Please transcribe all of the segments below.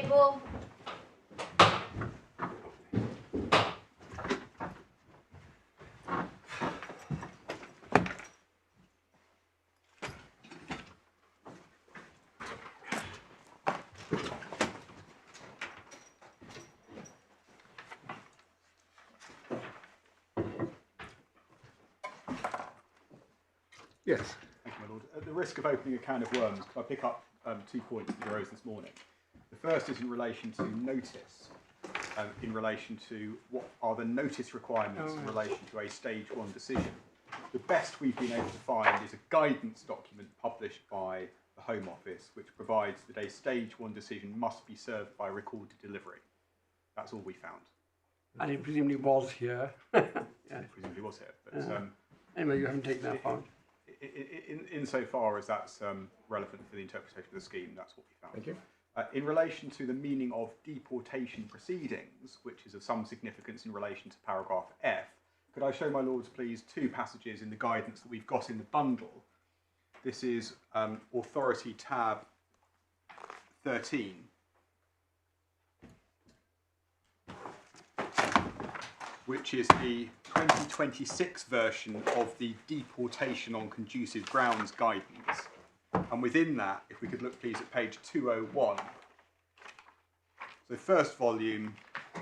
table. Yes. Thank you, my lord. At the risk of opening a can of worms, could I pick up 2 points that arose this morning? The first is in relation to notice, in relation to what are the notice requirements in relation to a stage 1 decision. The best we've been able to find is a guidance document published by the Home Office, which provides that a stage 1 decision must be served by recorded delivery. That's all we found. And it presumably was here. Yeah. It presumably was here. But, anyway, you haven't taken that point. Insofar as that's relevant for the interpretation of the scheme, that's what we found. Thank you. In relation to the meaning of deportation proceedings, which is of some significance in relation to paragraph F, could I show my lords, please, 2 passages in the guidance that we've got in the bundle. This is Authority tab 13. Which is the 2026 version of the Deportation on Conducive Grounds guidance. And within that, if we could look please at page 201. So first volume,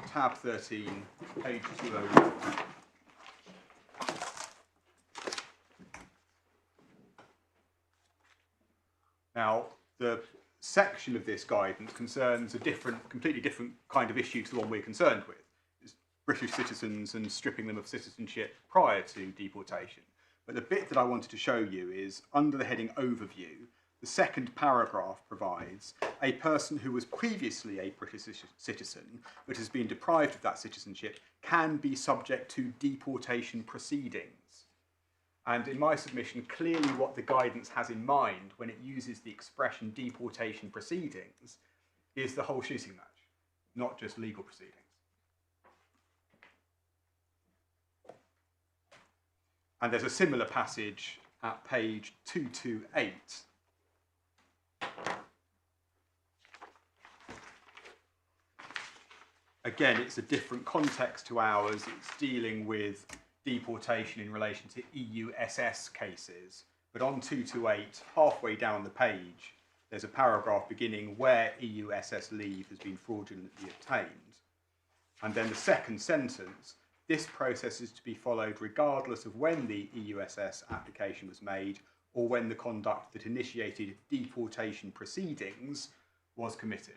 tab 13, page 201. Now, the section of this guidance concerns a completely different kind of issue to the one we're concerned with. British citizens and stripping them of citizenship prior to deportation. But the bit that I wanted to show you is under the heading Overview, the second paragraph provides a person who was previously a British citizen but has been deprived of that citizenship can be subject to deportation proceedings. And in my submission, clearly what the guidance has in mind when it uses the expression deportation proceedings is the whole shooting match, not just legal proceedings. And there's a similar passage at page 228. Again, it's a different context to ours. It's dealing with deportation in relation to EU SS cases. But on 228, halfway down the page, there's a paragraph beginning where EU SS leave has been fraudulently obtained. And then the second sentence, this process is to be followed regardless of when the EUSS application was made or when the conduct that initiated deportation proceedings was committed.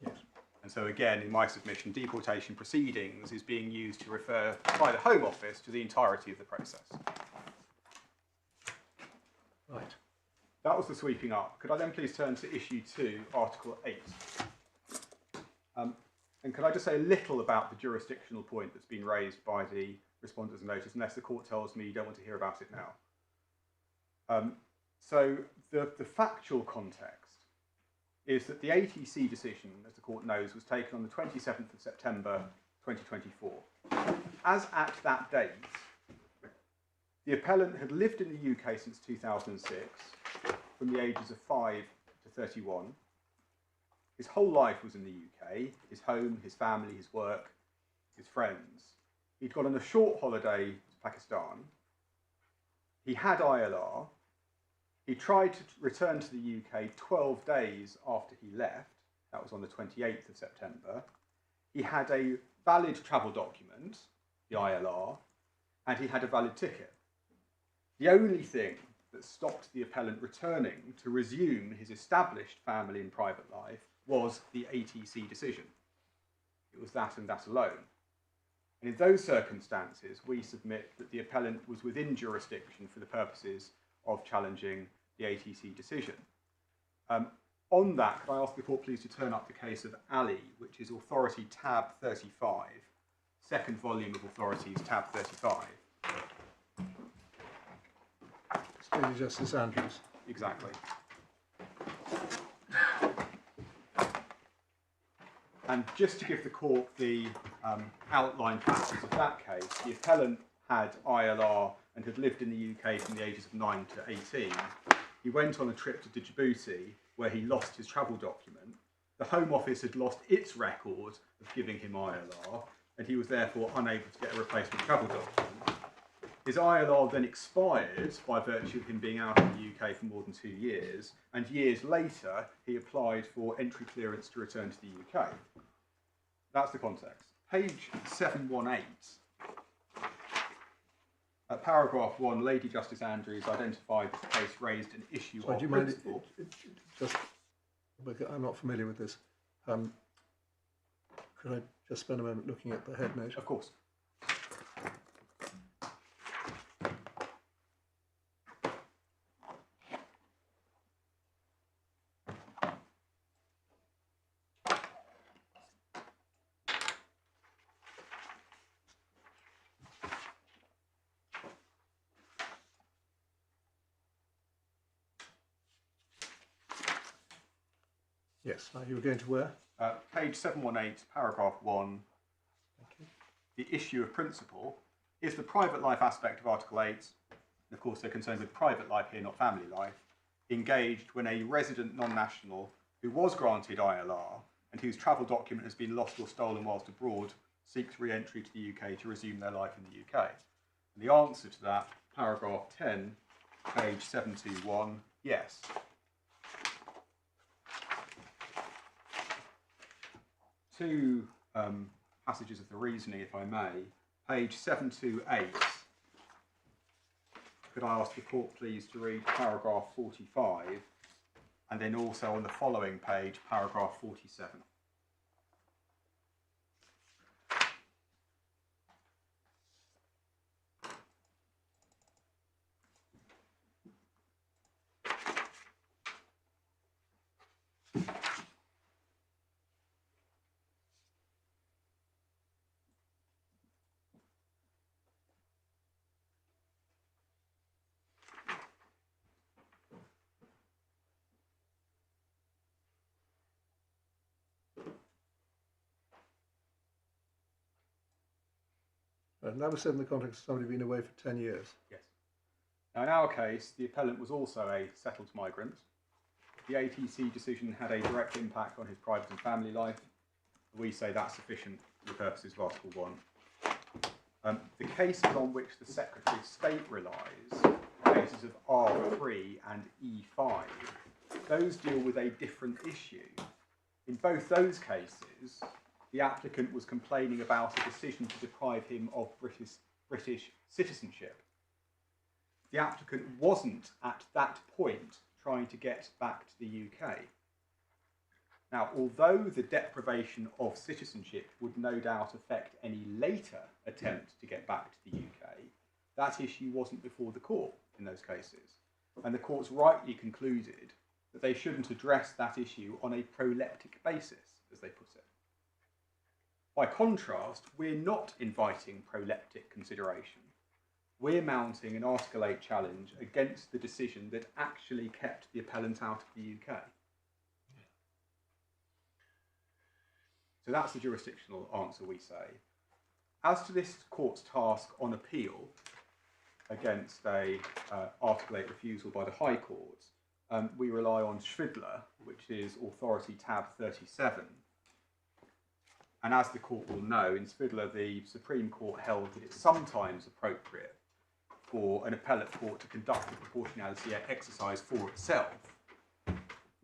Yes. And so again, in my submission, deportation proceedings is being used to refer by the Home Office to the entirety of the process. Right. That was the sweeping up. Could I then please turn to issue 2, article 8? And could I just say a little about the jurisdictional point that's been raised by the respondents' notice, unless the court tells me you don't want to hear about it now. So the factual context is that the ATC decision, as the court knows, was taken on the 27th of September 2024. As at that date, the appellant had lived in the UK since 2006, from the ages of 5 to 31. His whole life was in the UK, his home, his family, his work, his friends. He'd gone on a short holiday to Pakistan. He had ILR. He tried to return to the UK 12 days after he left. That was on the 28th of September. He had a valid travel document, the ILR, and he had a valid ticket. The only thing that stopped the appellant returning to resume his established family and private life was the ATC decision. It was that and that alone. And in those circumstances, we submit that the appellant was within jurisdiction for the purposes of challenging the ATC decision. On that, could I ask the court please to turn up the case of Ali, which is Authority tab 35, second volume of Authorities tab 35. Lady Justice Andrews. Exactly. And just to give the court the outline factors of that case, the appellant had ILR and had lived in the UK from the ages of 9 to 18. He went on a trip to Djibouti. where he lost his travel document, the Home Office had lost its record of giving him ILR, and he was therefore unable to get a replacement travel document. His ILR then expired by virtue of him being out of the UK for more than 2 years, and years later he applied for entry clearance to return to the UK. That's the context. Page 718. At paragraph 1, Lady Justice Andrews identified that the case raised an issue of principle. Just, I'm not familiar with this. Could I just spend a moment looking at the head note? Of course. Yes, now you were going to where? Page 718, paragraph 1. Thank you. The issue of principle is the private life aspect of Article 8, and of course they're concerned with private life here, not family life, engaged when a resident non-national who was granted ILR and whose travel document has been lost or stolen whilst abroad seeks re-entry to the UK to resume their life in the UK. And the answer to that, paragraph 10, page 721, yes. Two passages of the reasoning, if I may. Page 728. Could I ask the court please to read paragraph 45, and then also on the following page, paragraph 47. And that was said in the context of somebody being away for 10 years. Yes. Now in our case, the appellant was also a settled migrant. The ATC decision had a direct impact on his private and family life. We say that's sufficient for the purposes of Article 1. The cases on which the Secretary of State relies, cases of R3 and E5, those deal with a different issue. In both those cases, the applicant was complaining about a decision to deprive him of British citizenship. The applicant wasn't at that point trying to get back to the UK. Now, although the deprivation of citizenship would no doubt affect any later attempt to get back to the UK, that issue wasn't before the court in those cases. And the courts rightly concluded that they shouldn't address that issue on a proleptic basis, as they put it. By contrast, we're not inviting proleptic consideration. We're mounting an Article 8 challenge against the decision that actually kept the appellant out of the UK. So that's the jurisdictional answer, we say. As to this court's task on appeal against a Article 8 refusal by the High Court, we rely on Schvidler, which is Authority Tab 37. And as the court will know, in Schvidler, the Supreme Court held that it's sometimes appropriate for an appellate court to conduct a proportionality exercise for itself,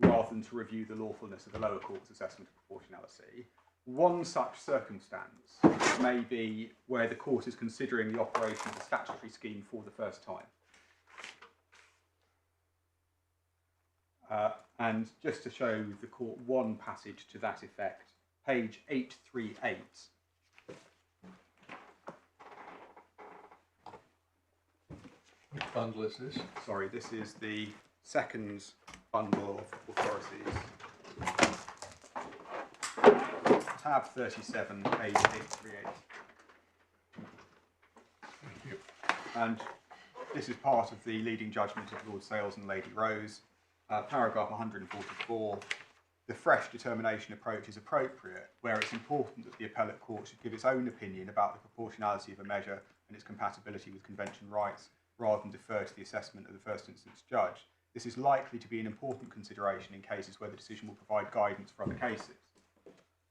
rather than to review the lawfulness of the lower court's assessment of proportionality. One such circumstance may be where the court is considering the operation of the statutory scheme for the first time. And just to show the court one passage to that effect, page 838. Which bundle is this? Sorry, this is the second bundle of authorities. Tab 37, page 838. Thank you. And this is part of the leading judgment of Lord Sales and Lady Rose. Paragraph 144. The fresh determination approach is appropriate, where it's important that the appellate court should give its own opinion about the proportionality of a measure and its compatibility with convention rights, rather than defer to the assessment of the first instance judge. This is likely to be an important consideration in cases where the decision will provide guidance for other cases.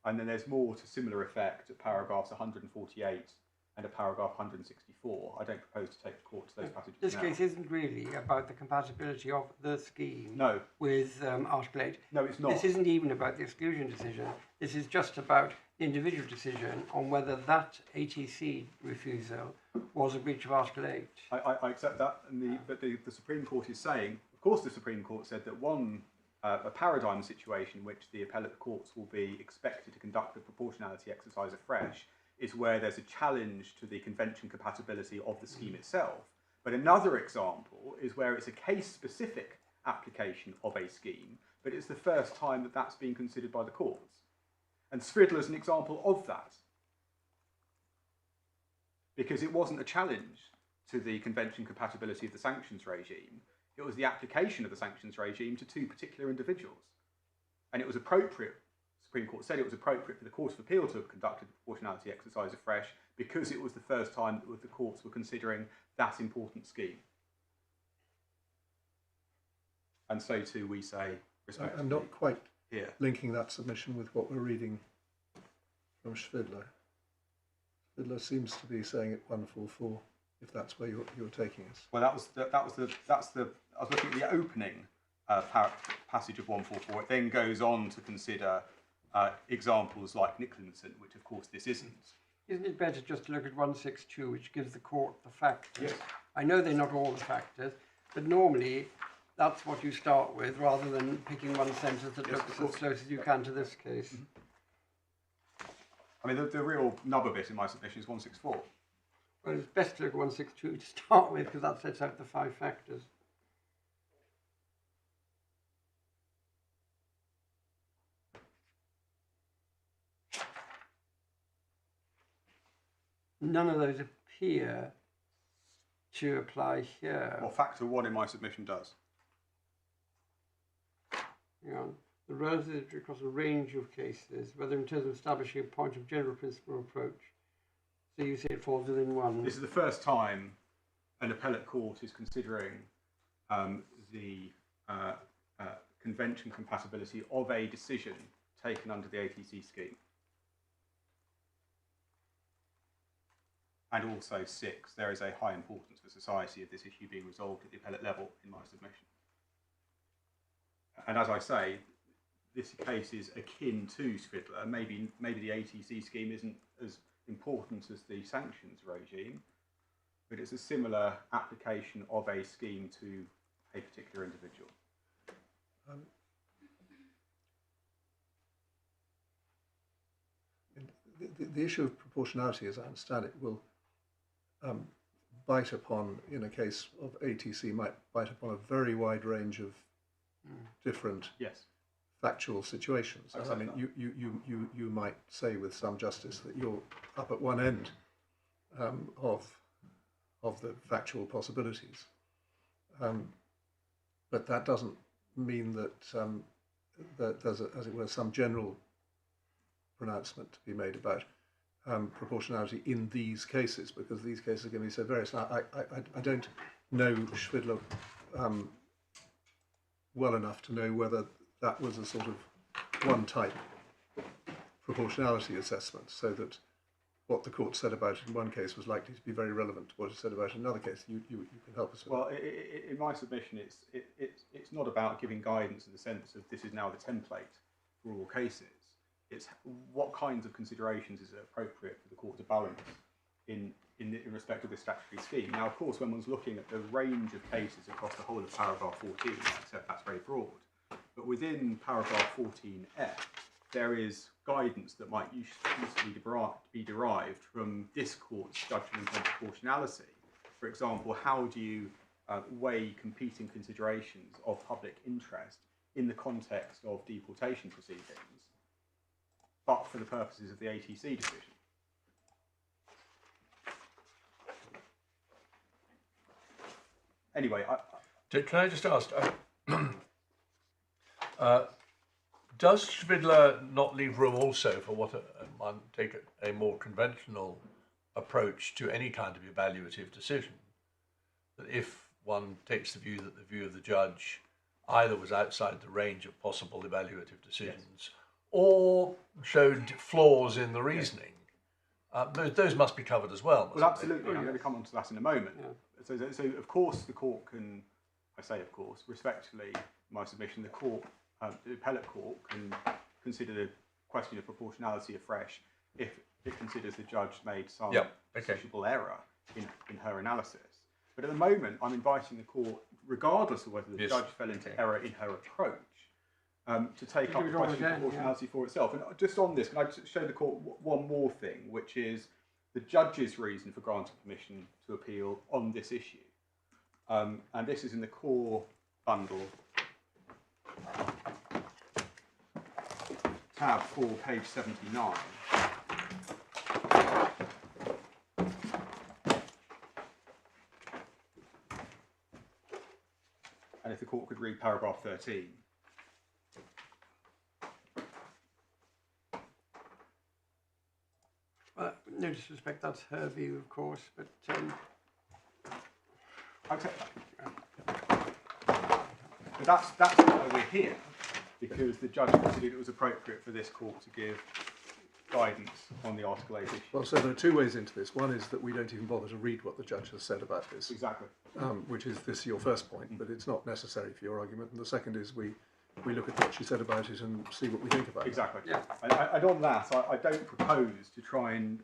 And then there's more to similar effect at paragraphs 148 and at paragraph 164. I don't propose to take the court to those passages This now. case isn't really about the compatibility of the scheme No. with Article 8. No, it's not. This isn't even about the exclusion decision. This is just about the individual decision on whether that ATC refusal was a breach of Article 8. I accept that, but the Supreme Court is saying, of course the Supreme Court said that a paradigm situation in which the appellate courts will be expected to conduct the proportionality exercise afresh is where there's a challenge to the convention compatibility of the scheme itself. But another example is where it's a case-specific application of a scheme, but it's the first time that that's been considered by the courts. And Svidler is an example of that, because it wasn't a challenge to the convention compatibility of the sanctions regime. It was the application of the sanctions regime to two particular individuals. And it was appropriate, the Supreme Court said it was appropriate for the Court of Appeal to have conducted the proportionality exercise afresh because it was the first time that the courts were considering that important scheme. And so too we say, respectfully, I'm not quite here. linking that submission with what we're reading from Svidler. Svidler seems to be saying it 144, if that's where you're taking us. Well, I was looking at the opening passage of 144. It then goes on to consider examples like Nicholas, which of course this isn't. Isn't it better just to look at 162, which gives the court the factors? Yes. I know they're not all the factors, but normally that's what you start with, rather than picking one sentence that looks as close as you can to this case. I mean, the real nub of it in my submission is 164. Well, it's best to look at 162 to start with, because that sets out the 5 factors. None of those appear to apply here. Well, factor 1 in my submission does. Hang on. The relativity across a range of cases, whether in terms of establishing a point of general principle approach. So you say it falls within one. This is the first time an appellate court is considering the convention compatibility of a decision taken under the ATC scheme. And also 6, there is a high importance for society of this issue being resolved at the appellate level in my submission. And as I say, this case is akin to Svidler. Maybe the ATC scheme isn't as important as the sanctions regime, but it's a similar application of a scheme to a particular individual. The issue of proportionality, as I understand it, will bite upon, in a case of ATC, might bite upon a very wide range of different factual situations. I mean, you might say with some justice that you're up at one end of the factual possibilities, but that doesn't mean that that there's, as it were, some general pronouncement to be made about proportionality in these cases, because these cases are going to be so various. I don't know Svidler well enough to know whether that was a sort of one type proportionality assessment, so that what the court said about it in one case was likely to be very relevant to what it said about it in another case. You can help us with Well, in my submission, it's not about giving guidance in the sense of this is now the template for all cases. It's what kinds of considerations is appropriate for the court to balance in respect of this statutory scheme. Now, of course, when one's looking at the range of cases across the whole of paragraph 14, except that's very broad, but within paragraph 14F, there is guidance that might usefully be derived from this court's judgment on proportionality. For example, how do you weigh competing considerations of public interest in the context of deportation proceedings, but for the purposes of the ATC decision? Anyway, can I just ask, does Svidler not leave room also for what one take a more conventional approach to any kind of evaluative decision? That if one takes the view that the view of the judge either was outside the range of possible evaluative decisions or showed flaws in the reasoning. Those must be covered as well. Well, absolutely. I'm going to come on to that in a moment. So of course, the court can, I say of course, respectfully, my submission, the appellate court can consider the question of proportionality afresh if it considers the judge made some justiciable error in her analysis. But at the moment, I'm inviting the court, regardless of whether the judge fell into error in her approach, to take up the question of proportionality for itself. And just on this, can I just show the court one more thing, which is the judge's reason for granting permission to appeal on this issue. And this is in the core bundle, tab 4, page 79. And if the court could read paragraph 13. No disrespect, that's her view, of course, but I'll take that. But that's why we're here, because the judge considered it was appropriate for this court to give guidance on the Article 8 issue. Well, so there are two ways into this. One is that we don't even bother to read what the judge has said about this. Exactly. Which is this your first point, but it's not necessary for your argument. And the second is we look at what she said about it and see what we think about it. Exactly. Yeah. And on that, I don't propose to try and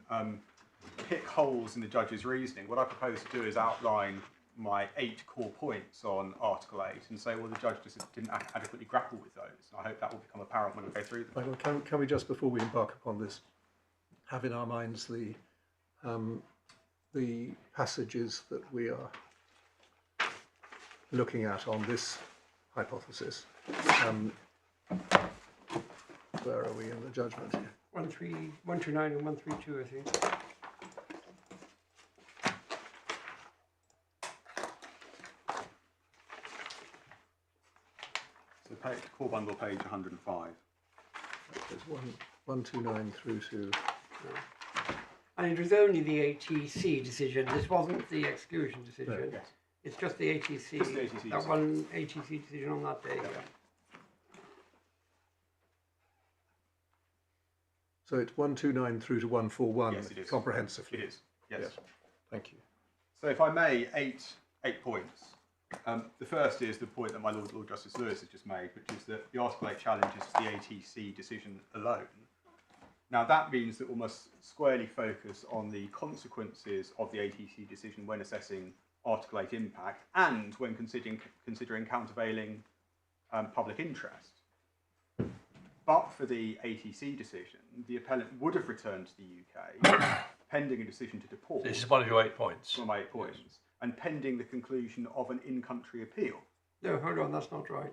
pick holes in the judge's reasoning. What I propose to do is outline my 8 core points on Article 8 and say, well, the judge just didn't adequately grapple with those. And I hope that will become apparent when we go through them. Right, well, can we just, before we embark upon this, have in our minds the passages that we are looking at on this hypothesis? Where are we in the judgment here? 129 and 132, I think. So core bundle page 105. There's 129 through to... And it was only the ATC decision. This wasn't the exclusion decision. No, yes. It's just the ATC. Just the ATC that one ATC decision on that day. Yeah. So it's 129 through to 141 Yes, it is. comprehensively. It is. Yes. Thank you. So if I may, eight points. The first is the point that my Lord Justice Lewis has just made, which is that the Article 8 challenge is the ATC decision alone. Now that means that we must squarely focus on the consequences of the ATC decision when assessing Article 8 impact and when considering countervailing public interest. But for the ATC decision, the appellant would have returned to the UK pending a decision to deport. This is one of your 8 points. One of my 8 points. Yes. And pending the conclusion of an in-country appeal. No, hold on, that's not right.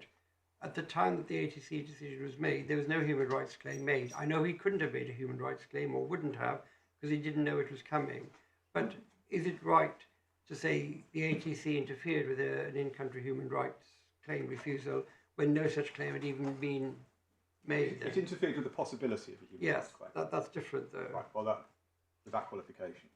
At the time that the ATC decision was made, there was no human rights claim made. I know he couldn't have made a human rights claim, or wouldn't have, because he didn't know it was coming. But is it right to say the ATC interfered with an in-country human rights claim refusal when no such claim had even been made? It interfered with the possibility of a human rights claim. Yes, that's different though. Right, well, with that qualification.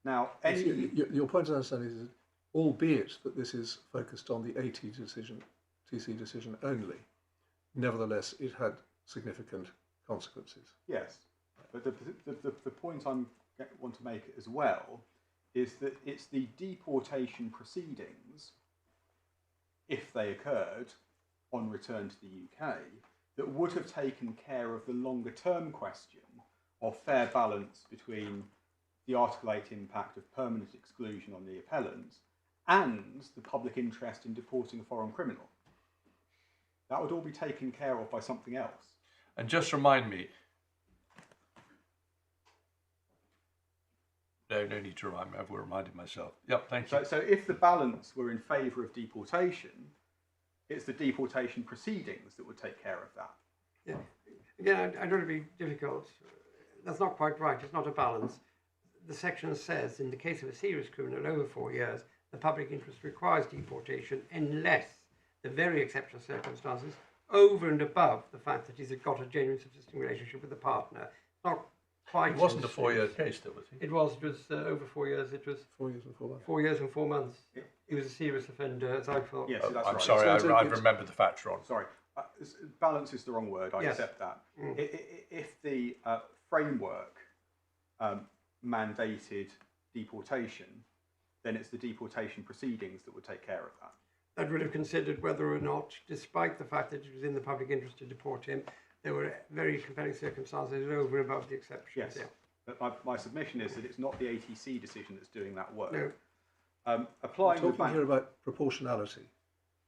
Now, your point, as I understand, is that albeit that this is focused on the TC decision only, nevertheless, it had significant consequences. Yes, but the point I want to make as well is that it's the deportation proceedings, if they occurred on return to the UK, that would have taken care of the longer term question of fair balance between the Article 8 impact of permanent exclusion on the appellant and the public interest in deporting a foreign criminal. That would all be taken care of by something else. And just remind me, no need to remind me, I've reminded myself. Yep, thank you. So if the balance were in favour of deportation, it's the deportation proceedings that would take care of that. Yeah. Again, I don't want to be difficult. That's not quite right. It's not a balance. The section says, in the case of a serious criminal over 4 years, the public interest requires deportation unless the very exceptional circumstances over and above the fact that he's got a genuine subsisting relationship with the partner. It's not quite. It wasn't a as 4-year serious. case, though, was he? It was. It was over 4 years. It was 4 years and 4 months. 4 years and 4 months. He was a serious offender, as I thought. Yes, that's I'm right. sorry, So I've it's- remembered the facts wrong. Sorry, balance is the wrong word. I Yes. accept that. If the framework mandated deportation, then it's the deportation proceedings that would take care of that. That would have considered whether or not, despite the fact that it was in the public interest to deport him, there were very compelling circumstances over and above the exceptions. Yes, Yeah. but my submission is that it's not the ATC decision that's doing that work. No. We're Applying the talking here about proportionality,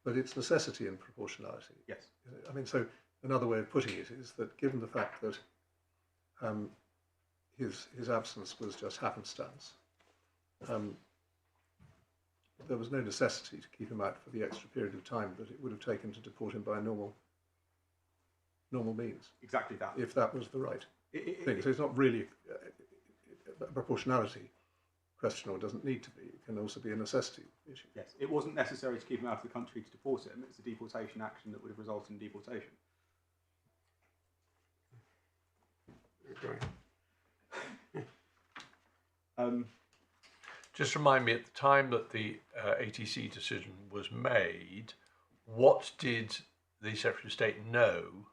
but it's necessity and proportionality. Yes. I mean, so another way of putting it is that given the fact that his absence was just happenstance, there was no necessity to keep him out for the extra period of time that it would have taken to deport him by normal means, Exactly that. if that was the right thing. So it's not really a proportionality question, or doesn't need to be. It can also be a necessity issue. Yes, it wasn't necessary to keep him out of the country to deport him. It's a deportation action that would have resulted in deportation. Right. Just remind me, at the time that the ATC decision was made, what did the Secretary of State know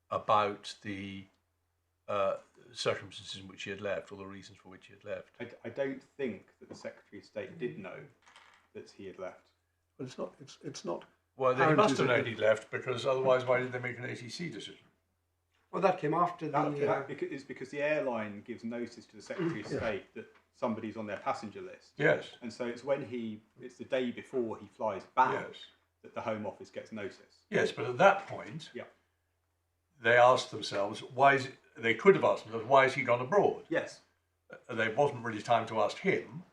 about the circumstances in which he had left, or the reasons for which he had left? I don't think that the Secretary of State did know that he had left. But it's not. Well, they apparent, must is have it, known that- he'd left, because otherwise why did they make an ATC decision? Well, that came after the. It's because the airline gives notice to the Secretary of State that somebody's on their passenger list. Yes. And so it's it's the day before he flies back Yes. that the Home Office gets notice. Yes, but at that point, Yeah. they asked themselves, they could have asked themselves, why has he gone abroad? Yes. There wasn't really time to ask him,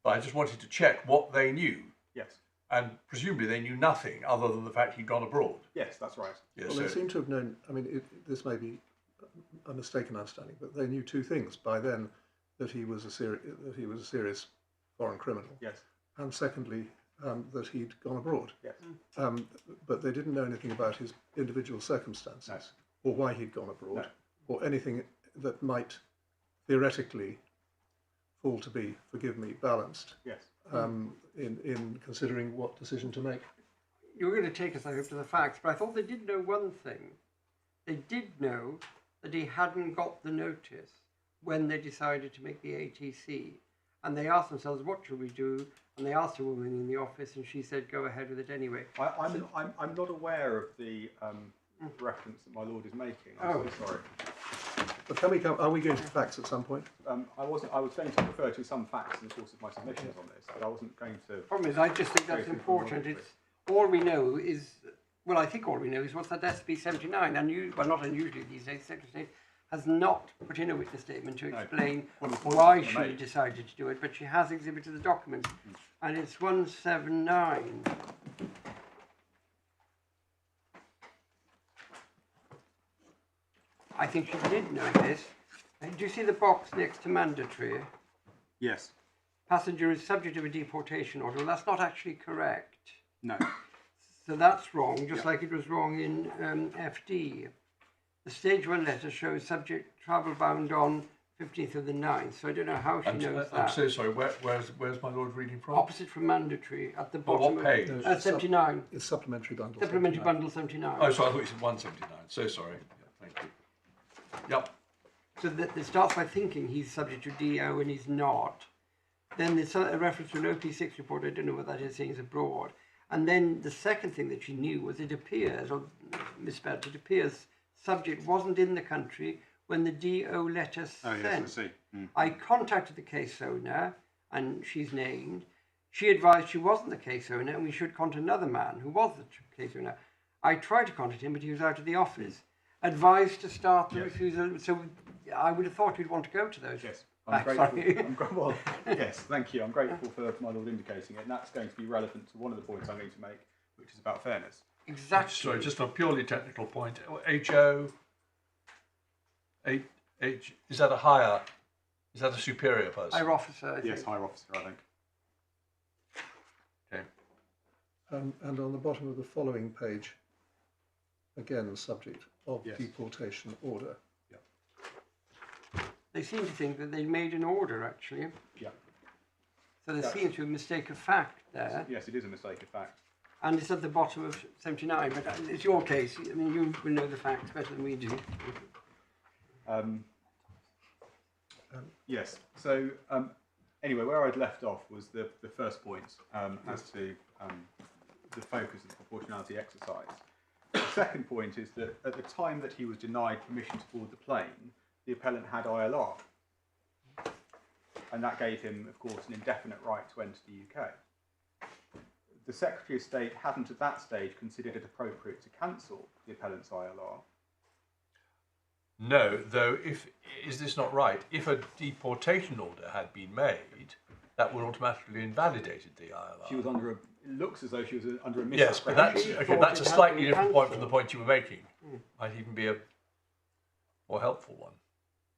but I just wanted to check what they knew. Yes. And presumably they knew nothing other than the fact he'd gone abroad. Yes, that's right. Yes, Well, they seem to have known. I mean, this may be a mistaken understanding, but they knew two things by then: that he was a serious foreign criminal, Yes. and secondly, that he'd gone abroad. Yes. But they didn't know anything about his individual circumstances, or why he'd gone abroad, or anything that might theoretically fall to be, forgive me, balanced. Yes. In considering what decision to make. You were going to take us, I hope, to the facts, but I thought they did know one thing. They did know that he hadn't got the notice when they decided to make the ATC. And they asked themselves, what should we do? And they asked a woman in the office, and she said, go ahead with it anyway. I'm not aware of the reference that my lord is making. I'm so sorry. But are we going to facts at some point? I was going to refer to some facts in the course of my submissions on this, but I wasn't going to. The problem is, I just think that's important. It's all we know is, well, I think all we know is what's that SB 79. Well, not unusually these days, the Secretary of State has not put in a witness statement to explain why she decided to do it, but she has exhibited the documents, and it's 179. I think she did know this. Do you see the box next to mandatory? Yes. Passenger is subject of a deportation order. Well, that's not actually correct. No. So that's wrong, just like it was wrong in FD. The stage 1 letter shows subject travel bound on 15th of the 9th. So I don't know how she knows that. I'm so sorry, where's my lord reading from? Opposite from mandatory at the But bottom. what page? 79. It's supplementary bundle. Supplementary bundle 79. Oh, sorry, I thought you said 179. So sorry. Yeah, thank you. Yep. So that it starts by thinking he's subject to DO and he's not. Then there's a reference to an OP6 report. I don't know what that is, saying it's abroad. And then the second thing that she knew was it appears, or misspelled, it appears subject wasn't in the country when the DO letter sent. Oh, yes, I see. I contacted the case owner, and she's named. She advised she wasn't the case owner, and we should contact another man who was the case owner. I tried to contact him, but he was out of the office. Advised to start the refusal. So I would have thought you'd want to go to those. Yes. I'm grateful. Yes, thank you. I'm grateful for my lord indicating it, and that's going to be relevant to one of the points I'm going to make, which is about fairness. Exactly. Sorry, just on a purely technical point. HO, is that a superior person? Higher officer, I think. Yes, higher officer, I think. Okay. And on the bottom of the following page, again, subject of deportation order. They seem to think that they made an order, actually. Yeah. So there seems to be a mistake of fact there. Yes, it is a mistake of fact. And it's at the bottom of 79, but it's your case. I mean, you will know the facts better than we do. Yes. So anyway, where I'd left off was the first point as to the focus of the proportionality exercise. The second point is that at the time that he was denied permission to board the plane, the appellant had ILR. And that gave him, of course, an indefinite right to enter the UK. The Secretary of State hadn't at that stage considered it appropriate to cancel the appellant's ILR. No, though, is this not right? If a deportation order had been made, that would automatically invalidated the ILR. She was under it looks as though she was under a misapprehension. Yes, but that's a slightly different point from the point you were making. Might even be a more helpful one.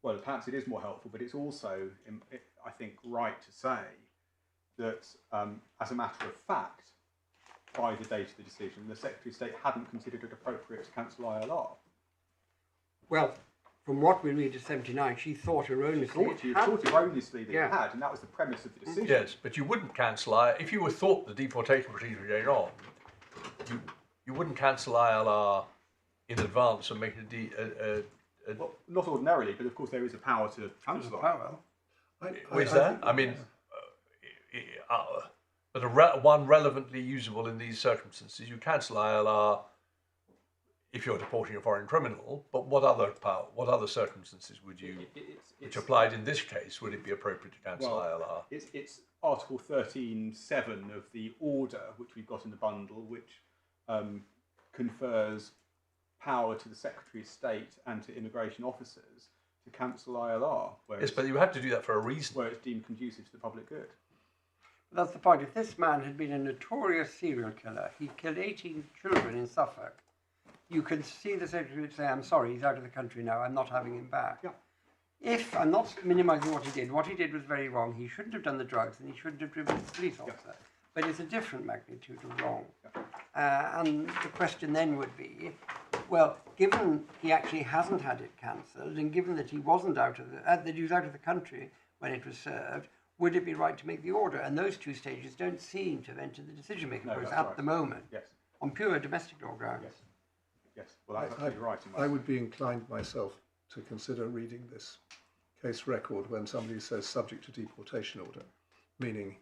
Well, perhaps it is more helpful, but it's also, I think, right to say that, as a matter of fact, by the date of the decision, the Secretary of State hadn't considered it appropriate to cancel ILR. Well, from what we read at 79, she thought erroneously. She thought erroneously that it had, and that was the premise of the decision. Yes, but you wouldn't cancel ILR. If you were thought the deportation procedure was going on, you wouldn't cancel ILR in advance and make it well, not ordinarily, but of course there is a power to cancel ILR. Is there? I mean, but one relevantly usable in these circumstances, you cancel ILR if you're deporting a foreign criminal. But what other circumstances would you, which applied in this case, would it be appropriate to cancel ILR? It's Article 13.7 of the order which we've got in the bundle, which confers power to the Secretary of State and to immigration officers to cancel ILR. Yes, but you have to do that for a reason. Where it's deemed conducive to the public good. That's the point. If this man had been a notorious serial killer, he killed 18 children in Suffolk, you could see the Secretary would say, I'm sorry, he's out of the country now, I'm not having him back. Yeah. If, I'm not minimising what he did was very wrong. He shouldn't have done the drugs and he shouldn't have driven the police officer. Yeah. But it's a different magnitude of wrong. Yeah. And the question then would be, well, given he actually hasn't had it cancelled, and given that he wasn't out of that he was out of the country when it was served, would it be right to make the order? And those two stages don't seem to have entered the decision-making process at the moment. Yes. On pure domestic law grounds. Yes. Yes. Well, that's absolutely right. I would be inclined myself to consider reading this case record when somebody says subject to deportation order, meaning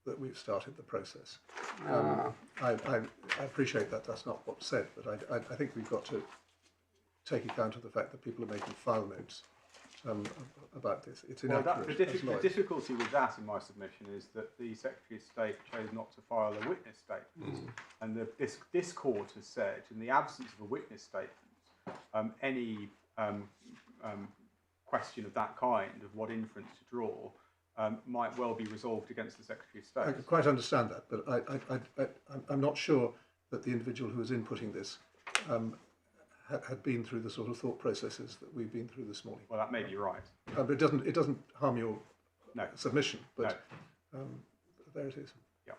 that we've started the process. I appreciate that that's not what's said, but I think we've got to take account of the fact that people are making file notes about this. It's inaccurate. The difficulty with that in my submission is that the Secretary of State chose not to file a witness statement. And this court has said, in the absence of a witness statement, any question of that kind, of what inference to draw, might well be resolved against the Secretary of State. I can quite understand that, but I'm not sure that the individual who was inputting this had been through the sort of thought processes that we've been through this morning. Well, that may be right. But it doesn't harm your submission. But there it is. Yeah.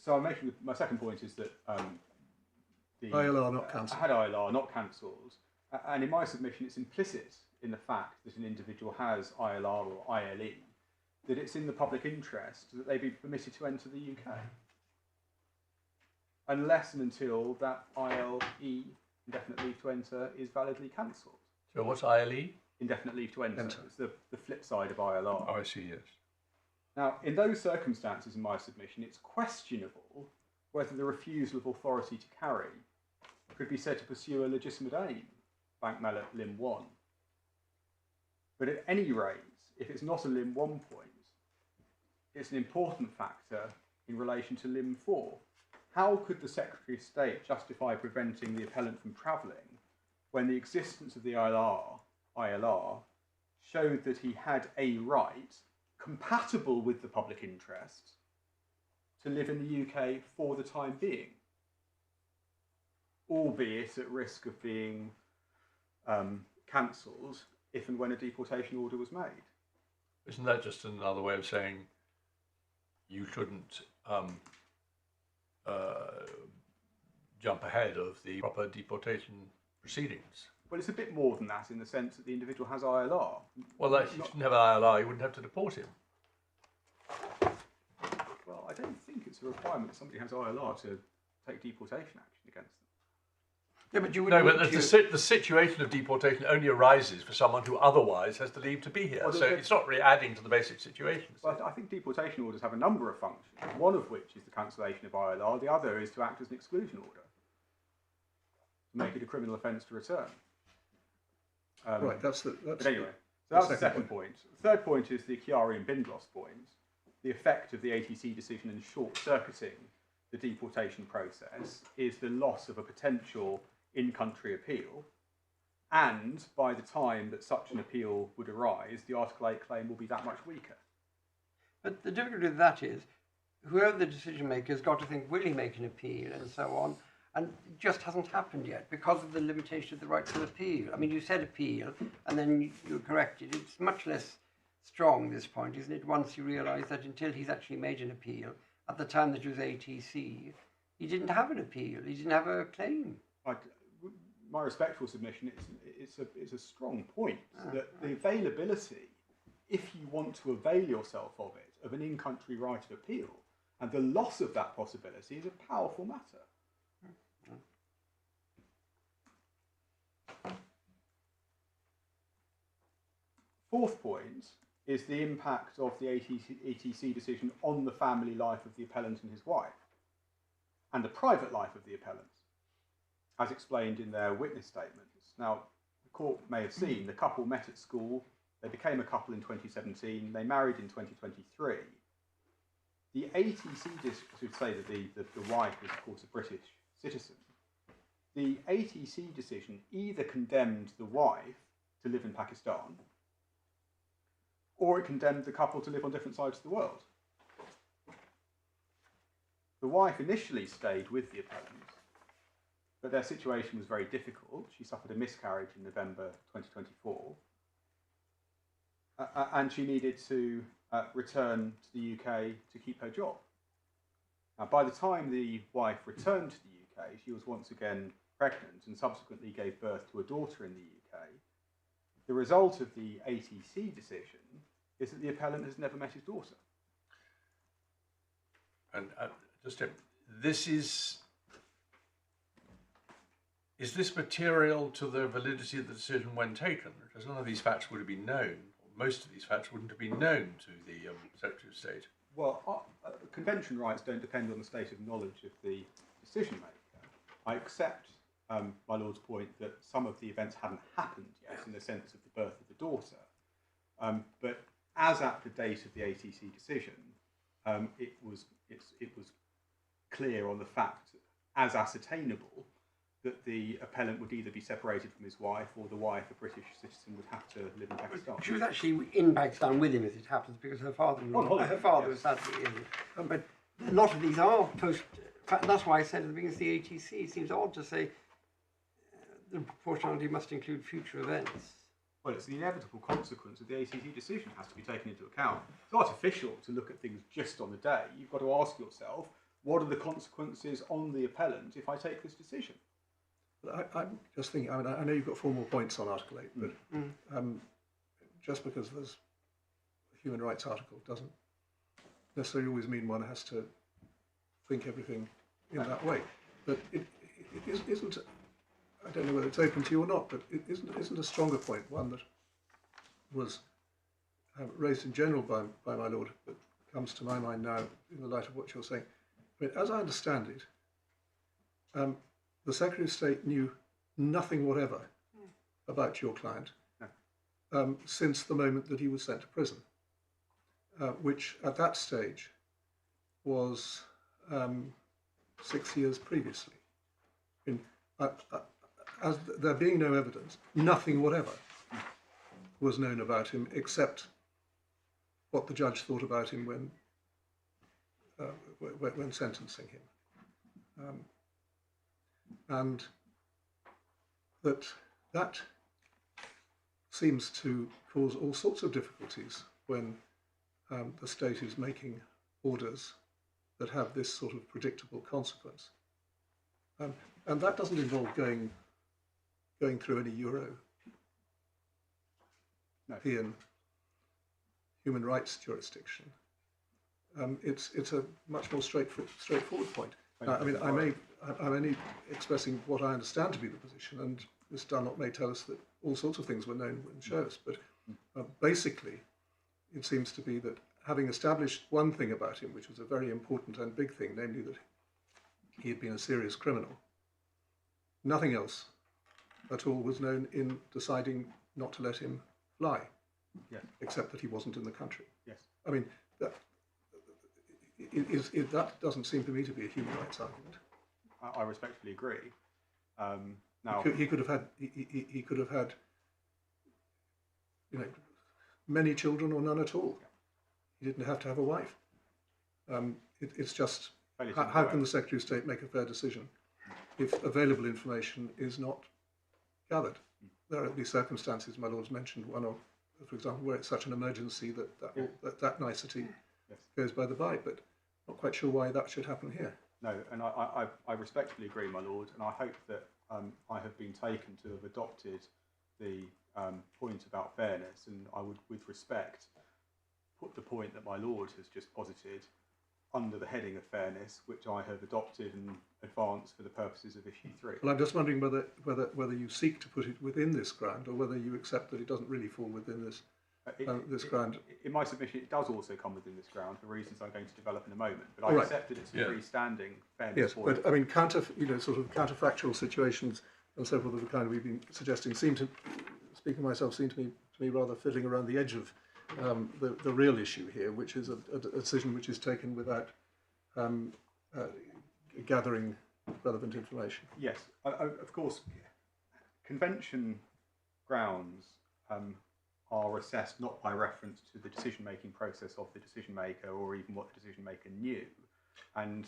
So I'm making my second point is that the ILR not cancelled. Had ILR not cancelled, and in my submission, it's implicit in the fact that an individual has ILR or ILE, that it's in the public interest that they be permitted to enter the UK, unless and until that ILE, indefinite leave to enter, is validly cancelled. So what's ILE? Indefinite leave to enter. It's the flip side of ILR. Oh, I see. Yes. Now, in those circumstances, in my submission, it's questionable whether the refusal of authority to carry could be said to pursue a legitimate aim, Bank Mallet Lim 1. But at any rate, if it's not a Lim 1 point, it's an important factor in relation to Lim 4. How could the Secretary of State justify preventing the appellant from travelling when the existence of the ILR showed that he had a right compatible with the public interest to live in the UK for the time being? albeit at risk of being cancelled if and when a deportation order was made. Isn't that just another way of saying you couldn't jump ahead of the proper deportation proceedings? Well, it's a bit more than that in the sense that the individual has ILR. Well, if you didn't have an ILR, you wouldn't have to deport him. Well, I don't think it's a requirement that somebody has ILR to take deportation action against them. Yeah, but you No, but the situation of deportation only arises for someone who otherwise has to leave to be here. Well, so it's not really adding to the basic situation. Well, I think deportation orders have a number of functions, one of which is the cancellation of ILR, the other is to act as an exclusion order, to make it a criminal offence to return. Right, that's but anyway, so that's the second point. The third point is the Chiari and Bindlos point, the effect of the ATC decision in short-circuiting the deportation process is the loss of a potential in-country appeal, and by the time that such an appeal would arise, the Article 8 claim will be that much weaker. But the difficulty with that is, whoever the decision maker has got to think, will he make an appeal, and so on, and it just hasn't happened yet because of the limitation of the right to appeal. I mean, you said appeal, and then you corrected. It's much less strong, this point, isn't it, once you realise that until he's actually made an appeal, at the time that it was ATC, he didn't have an appeal, he didn't have a claim. My respectful submission, it's a strong point that the availability, if you want to avail yourself of it, of an in-country right of appeal, and the loss of that possibility is a powerful matter. Fourth point is the impact of the ATC decision on the family life of the appellant and his wife, and the private life of the appellant, as explained in their witness statements. Now, the court may have seen the couple met at school, they became a couple in 2017, they married in 2023. The ATC should say that the wife is, of course, a British citizen. The ATC decision either condemned the wife to live in Pakistan, or it condemned the couple to live on different sides of the world. The wife initially stayed with the appellant, but their situation was very difficult. She suffered a miscarriage in November 2024, and she needed to return to the UK to keep her job. Now, by the time the wife returned to the UK, she was once again pregnant and subsequently gave birth to a daughter in the UK. The result of the ATC decision is that the appellant has never met his daughter. And this is this material to the validity of the decision when taken? Because none of these facts would have been known, or most of these facts wouldn't have been known to the Secretary of State. Well, convention rights don't depend on the state of knowledge of the decision maker. I accept my Lord's point that some of the events hadn't happened yet in the sense of the birth of the daughter, but as at the date of the ATC decision, it was clear on the fact, as ascertainable, that the appellant would either be separated from his wife, or the wife, a British citizen, would have to live in Pakistan. She was actually in Pakistan with him, as it happens, because her father was sadly ill. But a lot of these are post. That's why I said at the beginning of the ATC, it seems odd to say the proportionality must include future events. Well, it's the inevitable consequence of the ATC decision has to be taken into account. It's artificial to look at things just on the day. You've got to ask yourself, what are the consequences on the appellant if I take this decision? I'm just thinking, I mean, I know you've got 4 more points on Article 8, but just because there's a human rights article doesn't necessarily always mean one has to think everything in that way. But it isn't, I don't know whether it's open to you or not, but it isn't a stronger point, one that was raised in general by my Lord, but comes to my mind now in the light of what you're saying. I mean, as I understand it, the Secretary of State knew nothing whatever about your client since the moment that he was sent to prison, which at that stage was 6 years previously. As there being no evidence, nothing whatever was known about him except what the judge thought about him when sentencing him. And that seems to cause all sorts of difficulties when the state is making orders that have this sort of predictable consequence. And that doesn't involve going through any European human rights jurisdiction. It's a much more straightforward point. I'm only expressing what I understand to be the position, and Mr. Dunlop may tell us that all sorts of things were known and show us, but basically it seems to be that having established one thing about him, which was a very important and big thing, namely that he had been a serious criminal, nothing else at all was known in deciding not to let him fly, except that he wasn't in the country. Yes. I mean, that doesn't seem to me to be a human rights argument. I respectfully agree. Now he could have had many children or none at all. He didn't have to have a wife. It's just how can the Secretary of State make a fair decision if available information is not gathered? There are at least circumstances, my Lord's mentioned one of, for example, where it's such an emergency that nicety goes by the by, but not quite sure why that should happen here. No, and I respectfully agree, my Lord, and I hope that I have been taken to have adopted the point about fairness, and I would, with respect, put the point that my Lord has just posited under the heading of fairness, which I have adopted and advanced for the purposes of issue 3. Well, I'm just wondering whether you seek to put it within this ground, or whether you accept that it doesn't really fall within this this ground. In my submission, it does also come within this ground for reasons I'm going to develop in a moment. But I accept that it's a freestanding fairness point. But I mean, counterfactual situations and so forth of the kind we've been suggesting seem to, speaking myself, seem to me rather fiddling around the edge of the real issue here, which is a decision which is taken without gathering relevant information. Yes, of course, convention grounds are assessed not by reference to the decision-making process of the decision-maker or even what the decision-maker knew. And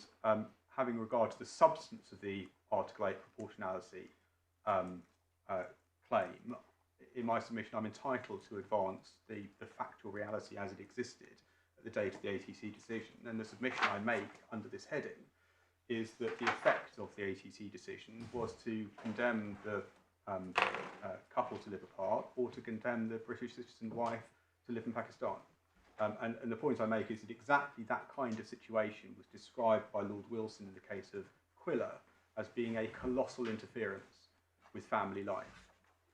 having regard to the substance of the Article 8 proportionality claim, in my submission I'm entitled to advance the factual reality as it existed at the date of the ATC decision. And the submission I make under this heading is that the effect of the ATC decision was to condemn the couple to live apart, or to condemn the British citizen wife to live in Pakistan. And the point I make is that exactly that kind of situation was described by Lord Wilson in the case of Quiller as being a colossal interference with family life.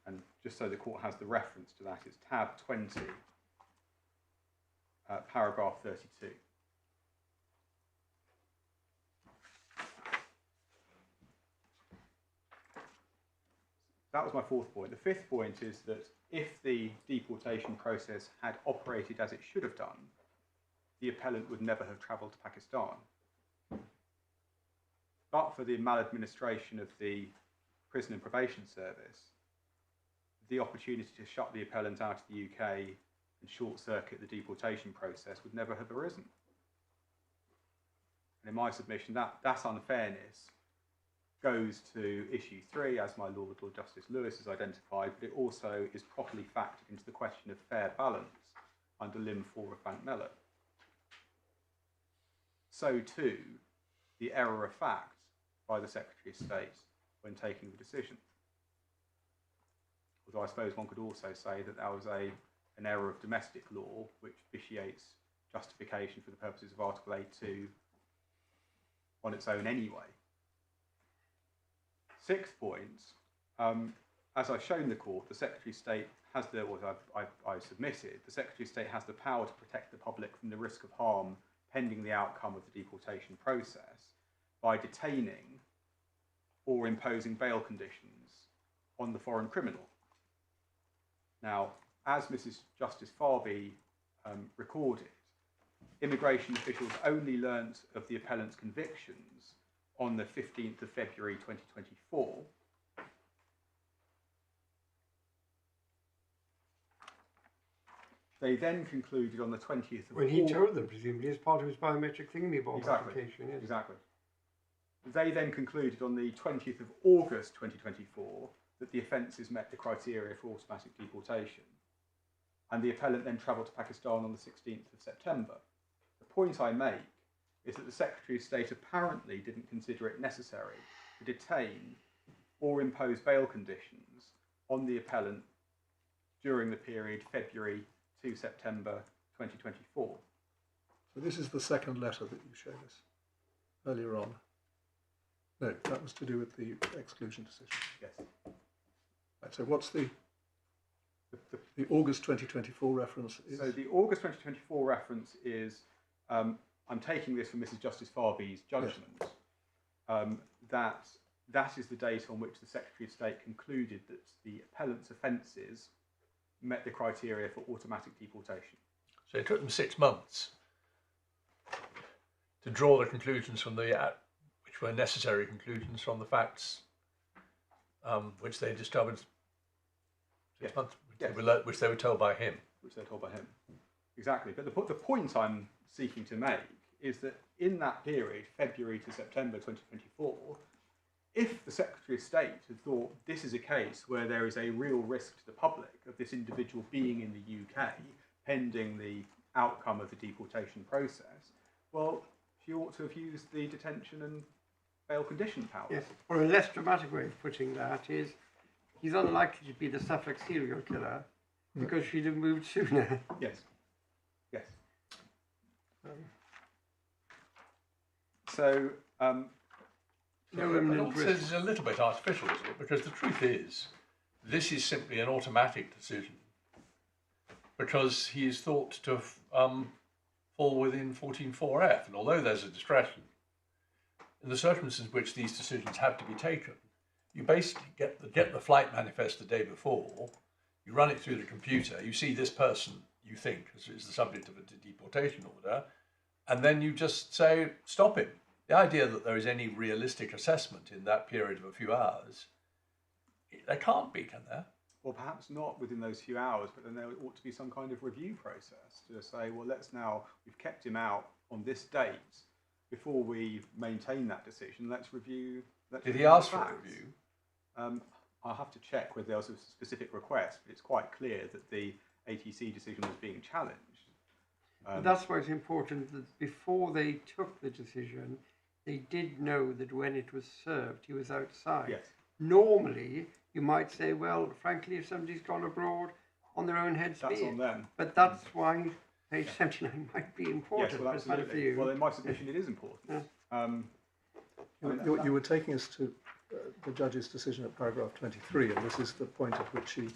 And just so the court has the reference to that, it's tab 20, paragraph 32. That was my fourth point. The fifth point is that if the deportation process had operated as it should have done, the appellant would never have travelled to Pakistan. But for the maladministration of the Prison and Probation Service, the opportunity to shut the appellant out of the UK and short-circuit the deportation process would never have arisen. And in my submission, that unfairness goes to issue 3, as my Lord Justice Lewis has identified, but it also is properly factored into the question of fair balance under limb 4 of Bank Mellon. So too, the error of fact by the Secretary of State when taking the decision. Although I suppose one could also say that that was an error of domestic law which vitiates justification for the purposes of Article 8.2 on its own anyway. Sixth point, as I've shown the court, the Secretary of State has the, or I've submitted, the Secretary of State has the power to protect the public from the risk of harm pending the outcome of the deportation process by detaining or imposing bail conditions on the foreign criminal. Now, as Mrs. Justice Farby recorded, immigration officials only learnt of the appellant's convictions on the 15th of February 2024. They then concluded on the 20th of When he told them, presumably, as part of his biometric thingamabob application. Yes. Exactly. They then concluded on the 20th of August 2024 that the offences met the criteria for automatic deportation. And the appellant then travelled to Pakistan on the 16th of September. The point I make is that the Secretary of State apparently didn't consider it necessary to detain or impose bail conditions on the appellant during the period February to September 2024. So this is the second letter that you showed us earlier on. No, that was to do with the exclusion decision. Yes. Right, so what's the August 2024 reference? So the August 2024 reference is, I'm taking this from Mrs. Justice Farby's judgment, yes. That is the date on which the Secretary of State concluded that the appellant's offences met the criteria for automatic deportation. So it took them 6 months to draw the conclusions from the, which were necessary conclusions from the facts, which they discovered 6 months, which they were told by him. Which they're told by him. Exactly. But the point I'm seeking to make is that in that period, February to September 2024, if the Secretary of State had thought this is a case where there is a real risk to the public of this individual being in the UK pending the outcome of the deportation process, well, she ought to have used the detention and bail condition powers. Yes, or a less dramatic way of putting that is he's unlikely to be the Suffolk serial killer because she'd have moved sooner. Yes. Yes. So, But also it's a little bit artificial, isn't it? Because the truth is, this is simply an automatic decision because he is thought to fall within 14.4f, and although there's a discretion, in the circumstances in which these decisions have to be taken, you basically get the flight manifest the day before, you run it through the computer, you see this person you think is the subject of a deportation order, and then you just say, stop him. The idea that there is any realistic assessment in that period of a few hours, there can't be, can there? Well, perhaps not within those few hours, but then there ought to be some kind of review process to say, well, we've kept him out on this date. Before we maintain that decision, let's review. Did he ask for a review? I'll have to check whether there was a specific request, but it's quite clear that the ATC decision was being challenged. That's why it's important that before they took the decision, they did know that when it was served, he was outside. Yes. Normally, you might say, well, frankly, if somebody's gone abroad, on their own heads, that's on them. But that's why page 79 might be important. Yes, well, absolutely. Well, in my submission, it is important. You were taking us to the judge's decision at paragraph 23, and this is the point at which he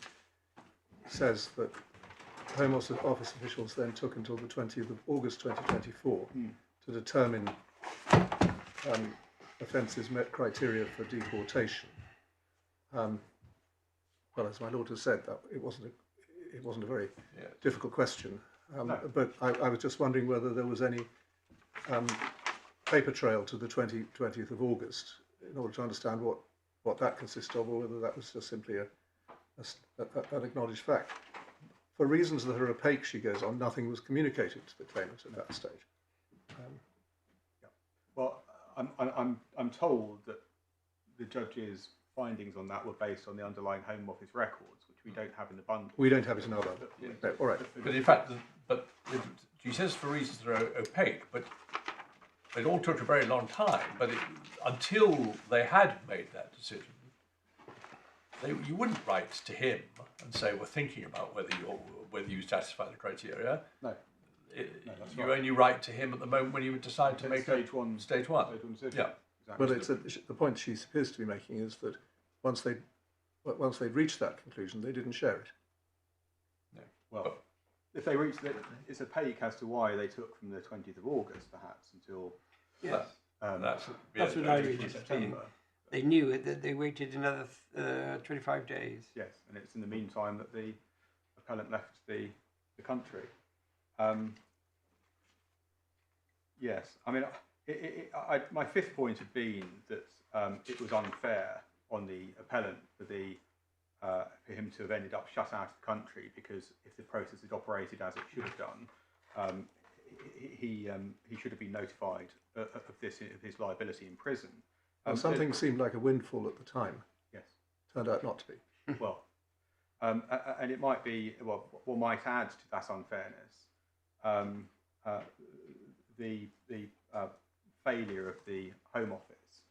says that Home Office officials then took until the 20th of August 2024 to determine offences met criteria for deportation. Well, as my lord has said, that it wasn't a very difficult question. No. But I was just wondering whether there was any paper trail to the 20th of August in order to understand what that consists of, or whether that was just simply an acknowledged fact. For reasons that are opaque, she goes on, nothing was communicated to the claimant at that stage. Well, I'm told that the judge's findings on that were based on the underlying Home Office records, which we don't have in the bundle. We don't have it in our bundle. No, all right. But in fact, she says for reasons that are opaque, but it all took a very long time. But until they had made that decision, you wouldn't write to him and say, we're thinking about whether you satisfy the criteria. No. You only write to him at the moment when you decide to make stage one. Stage one. Yeah. Exactly. But the point she appears to be making is that once they'd reached that conclusion, they didn't share it. No. Well, if they reached it, it's opaque as to why they took from the 20th of August, perhaps, until that's what I read in September. They knew it, that they waited another 25 days. Yes, and it's in the meantime that the appellant left the country. Yes, I mean, my fifth point had been that it was unfair on the appellant for him to have ended up shut out of the country, because if the process had operated as it should have done, he should have been notified of his liability in prison. Well, something seemed like a windfall at the time. Yes. turned out not to be. Well, and it might be, well, what might add to that unfairness, the failure of the Home Office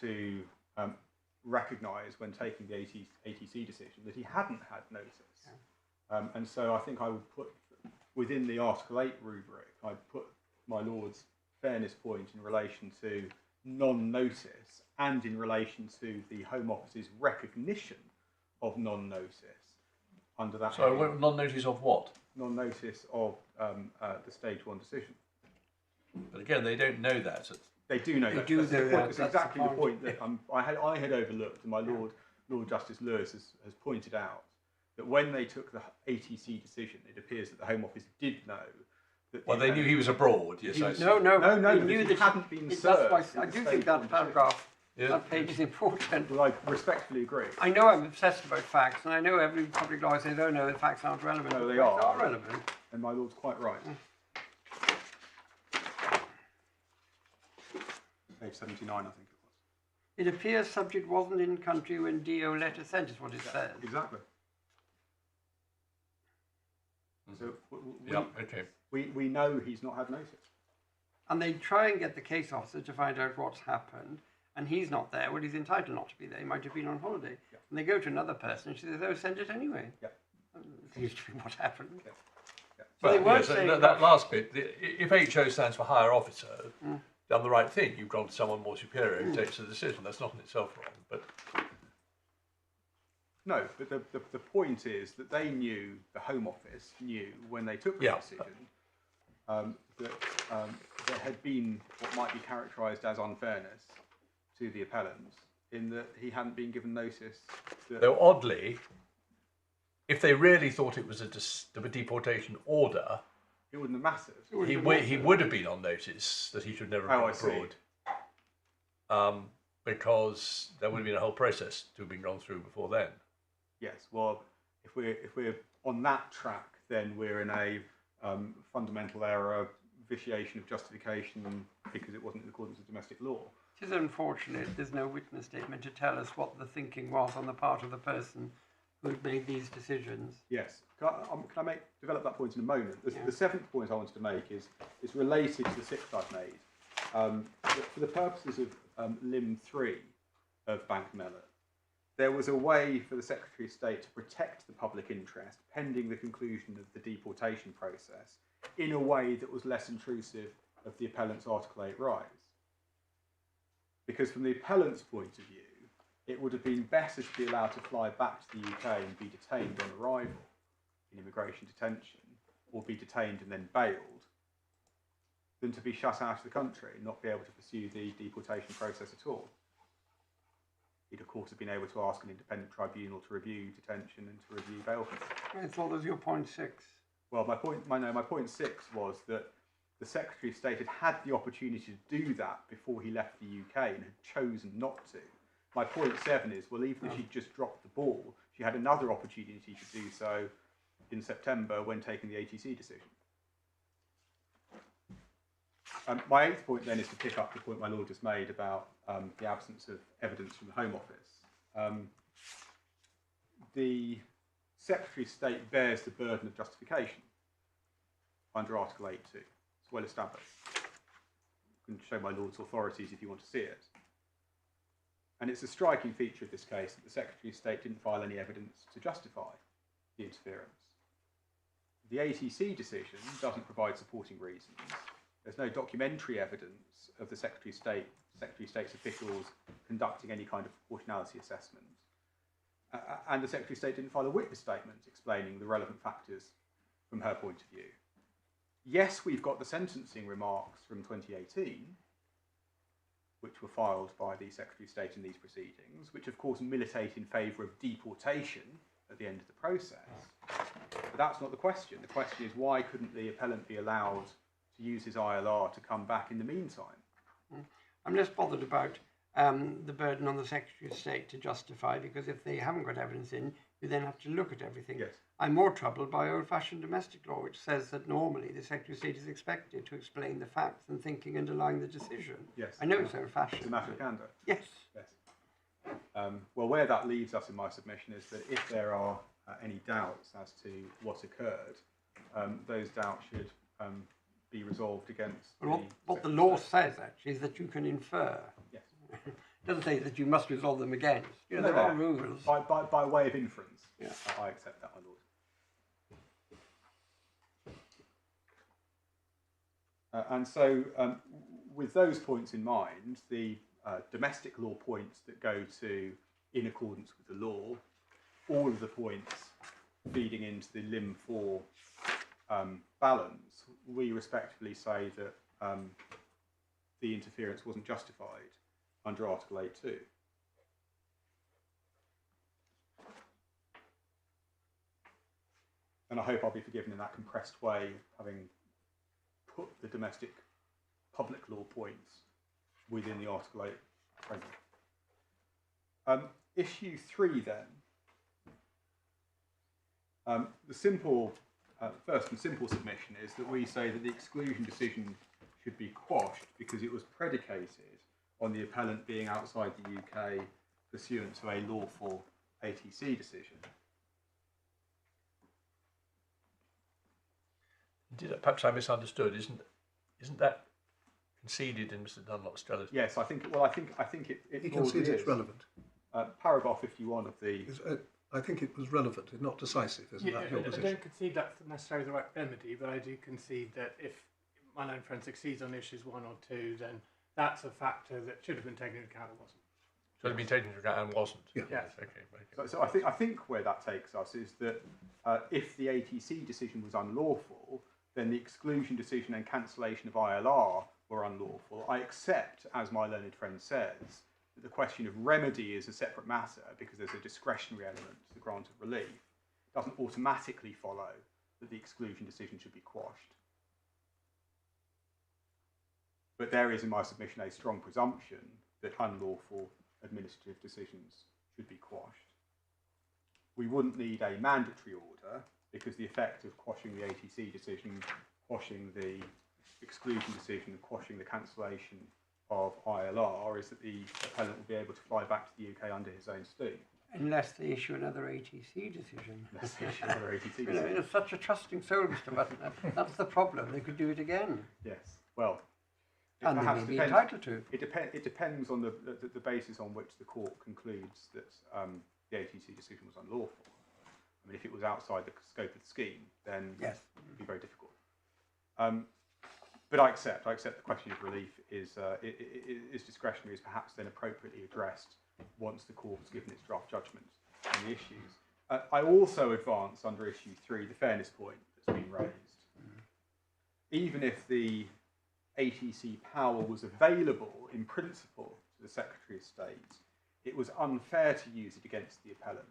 to recognise when taking the ATC decision that he hadn't had notice. Yeah. And so I think I would put, within the Article 8 rubric, I'd put my Lord's fairness point in relation to non-notice and in relation to the Home Office's recognition of non-notice under that. So non-notice of what? Non-notice of the Stage 1 decision. But again, they don't know that. They do know that. They do know that. It's exactly the point that I had overlooked, and my Lord Justice Lewis has pointed out that when they took the ATC decision, it appears that the Home Office did know that. Well, they knew he was abroad. Yes, no. They knew that he hadn't been served. That's why I do think that paragraph, that page is important. Well, I respectfully agree. I know I'm obsessed about facts, and I know every public lawyer says, "Oh no, the facts aren't relevant." No, but they facts are relevant. And my Lord's quite right. Page 79, I think it was. It appears subject wasn't in country when DO letter sent, is what it says. Exactly. So we know he's not had notice. And they try and get the case officer to find out what's happened, and he's not there. Well, he's entitled not to be there. He might have been on holiday. Yeah. And they go to another person, and she says, "Oh, send it anyway." Yeah. It seems to be what happened. Yeah. Yeah. So they weren't saying that last bit. If HO stands for higher officer, done the right thing. You've gone to someone more superior who takes the decision. That's not in itself wrong, but. No, but the point is that they knew, the Home Office knew when they took the decision that there had been what might be characterised as unfairness to the appellant in that he hadn't been given notice. Though oddly, if they really thought it was a deportation order, it wouldn't have mattered. He would have been on notice that he should never have been abroad. Because there would have been a whole process to have been gone through before then. Yes, well, if we're on that track, then we're in a fundamental error, vitiation of justification because it wasn't in accordance with domestic law. It is unfortunate there's no witness statement to tell us what the thinking was on the part of the person who had made these decisions. Yes. Can I develop that point in a moment? The seventh point I wanted to make is related to the sixth I've made. For the purposes of Lim 3 of Bank Mellon, there was a way for the Secretary of State to protect the public interest pending the conclusion of the deportation process in a way that was less intrusive of the appellant's Article 8 rights. Because from the appellant's point of view, it would have been better to be allowed to fly back to the UK and be detained on arrival in immigration detention, or be detained and then bailed, than to be shut out of the country and not be able to pursue the deportation process at all. He'd, of course, have been able to ask an independent tribunal to review detention and to review bail. I thought that was your point 6. Well, my point 6 was that the Secretary of State had had the opportunity to do that before he left the UK and had chosen not to. My point 7 is, well, even if she'd just dropped the ball, she had another opportunity to do so in September when taking the ATC decision. My 8th point then is to pick up the point my Lord just made about the absence of evidence from the Home Office. The Secretary of State bears the burden of justification under Article 8.2. It's well established. You can show my Lord's authorities if you want to see it. And it's a striking feature of this case that the Secretary of State didn't file any evidence to justify the interference. The ATC decision doesn't provide supporting reasons. There's no documentary evidence of the Secretary of State's officials conducting any kind of proportionality assessment. And the Secretary of State didn't file a witness statement explaining the relevant factors from her point of view. Yes, we've got the sentencing remarks from 2018, which were filed by the Secretary of State in these proceedings, which of course militate in favour of deportation at the end of the process. But that's not the question. The question is, why couldn't the appellant be allowed to use his ILR to come back in the meantime? I'm less bothered about the burden on the Secretary of State to justify, because if they haven't got evidence in, you then have to look at everything. Yes. I'm more troubled by old-fashioned domestic law, which says that normally the Secretary of State is expected to explain the facts and thinking underlying the decision. Yes. I know it's old-fashioned. It's a matter of candour. Yes. Yes. Well, where that leaves us in my submission is that if there are any doubts as to what occurred, those doubts should be resolved against. Well, what the law says actually is that you can infer. Yes. It doesn't say that you must resolve them against. You know, there are rules. By way of inference. Yeah. I accept that, my lord. And so, with those points in mind, the domestic law points that go to in accordance with the law, all of the points feeding into the Lim 4 balance, we respectively say that the interference wasn't justified under Article 8.2. And I hope I'll be forgiven in that compressed way, having put the domestic public law points within the Article 8 framework. Issue 3 then. The simple, first and simple submission is that we say that the exclusion decision should be quashed because it was predicated on the appellant being outside the UK pursuant to a lawful ATC decision. Perhaps I misunderstood. Isn't that conceded in Mr. Dunlop's strategy? Yes, I think. Well, I think it. He concedes it's relevant. Paragraph 51 of the. I think it was relevant, it's not decisive, isn't that your position? I don't concede that's necessarily the right remedy, but I do concede that if my learned friend succeeds on issues 1 or 2, then that's a factor that should have been taken into account and wasn't. Should have been taken into account and wasn't. Yeah. Yes. Okay. So I think where that takes us is that if the ATC decision was unlawful, then the exclusion decision and cancellation of ILR were unlawful. I accept, as my learned friend says, that the question of remedy is a separate matter because there's a discretionary element to the grant of relief. It doesn't automatically follow that the exclusion decision should be quashed. But there is, in my submission, a strong presumption that unlawful administrative decisions should be quashed. We wouldn't need a mandatory order because the effect of quashing the ATC decision, quashing the exclusion decision, and quashing the cancellation of ILR is that the appellant will be able to fly back to the UK under his own steam. Unless they issue another ATC decision. Unless they issue another ATC You know, decision. you're such a trusting soul, Mr. Button. That's the problem. They could do it again. Yes. Well, And they may be entitled to. It depends on the basis on which the court concludes that the ATC decision was unlawful. I mean, if it was outside the scope of the scheme, then Yes. it would be very difficult. But I accept the question of relief is discretionary, is perhaps then appropriately addressed once the court has given its draft judgment on the issues. I also advance under issue 3 the fairness point that's been raised. Even if the ATC power was available in principle to the Secretary of State, it was unfair to use it against the appellant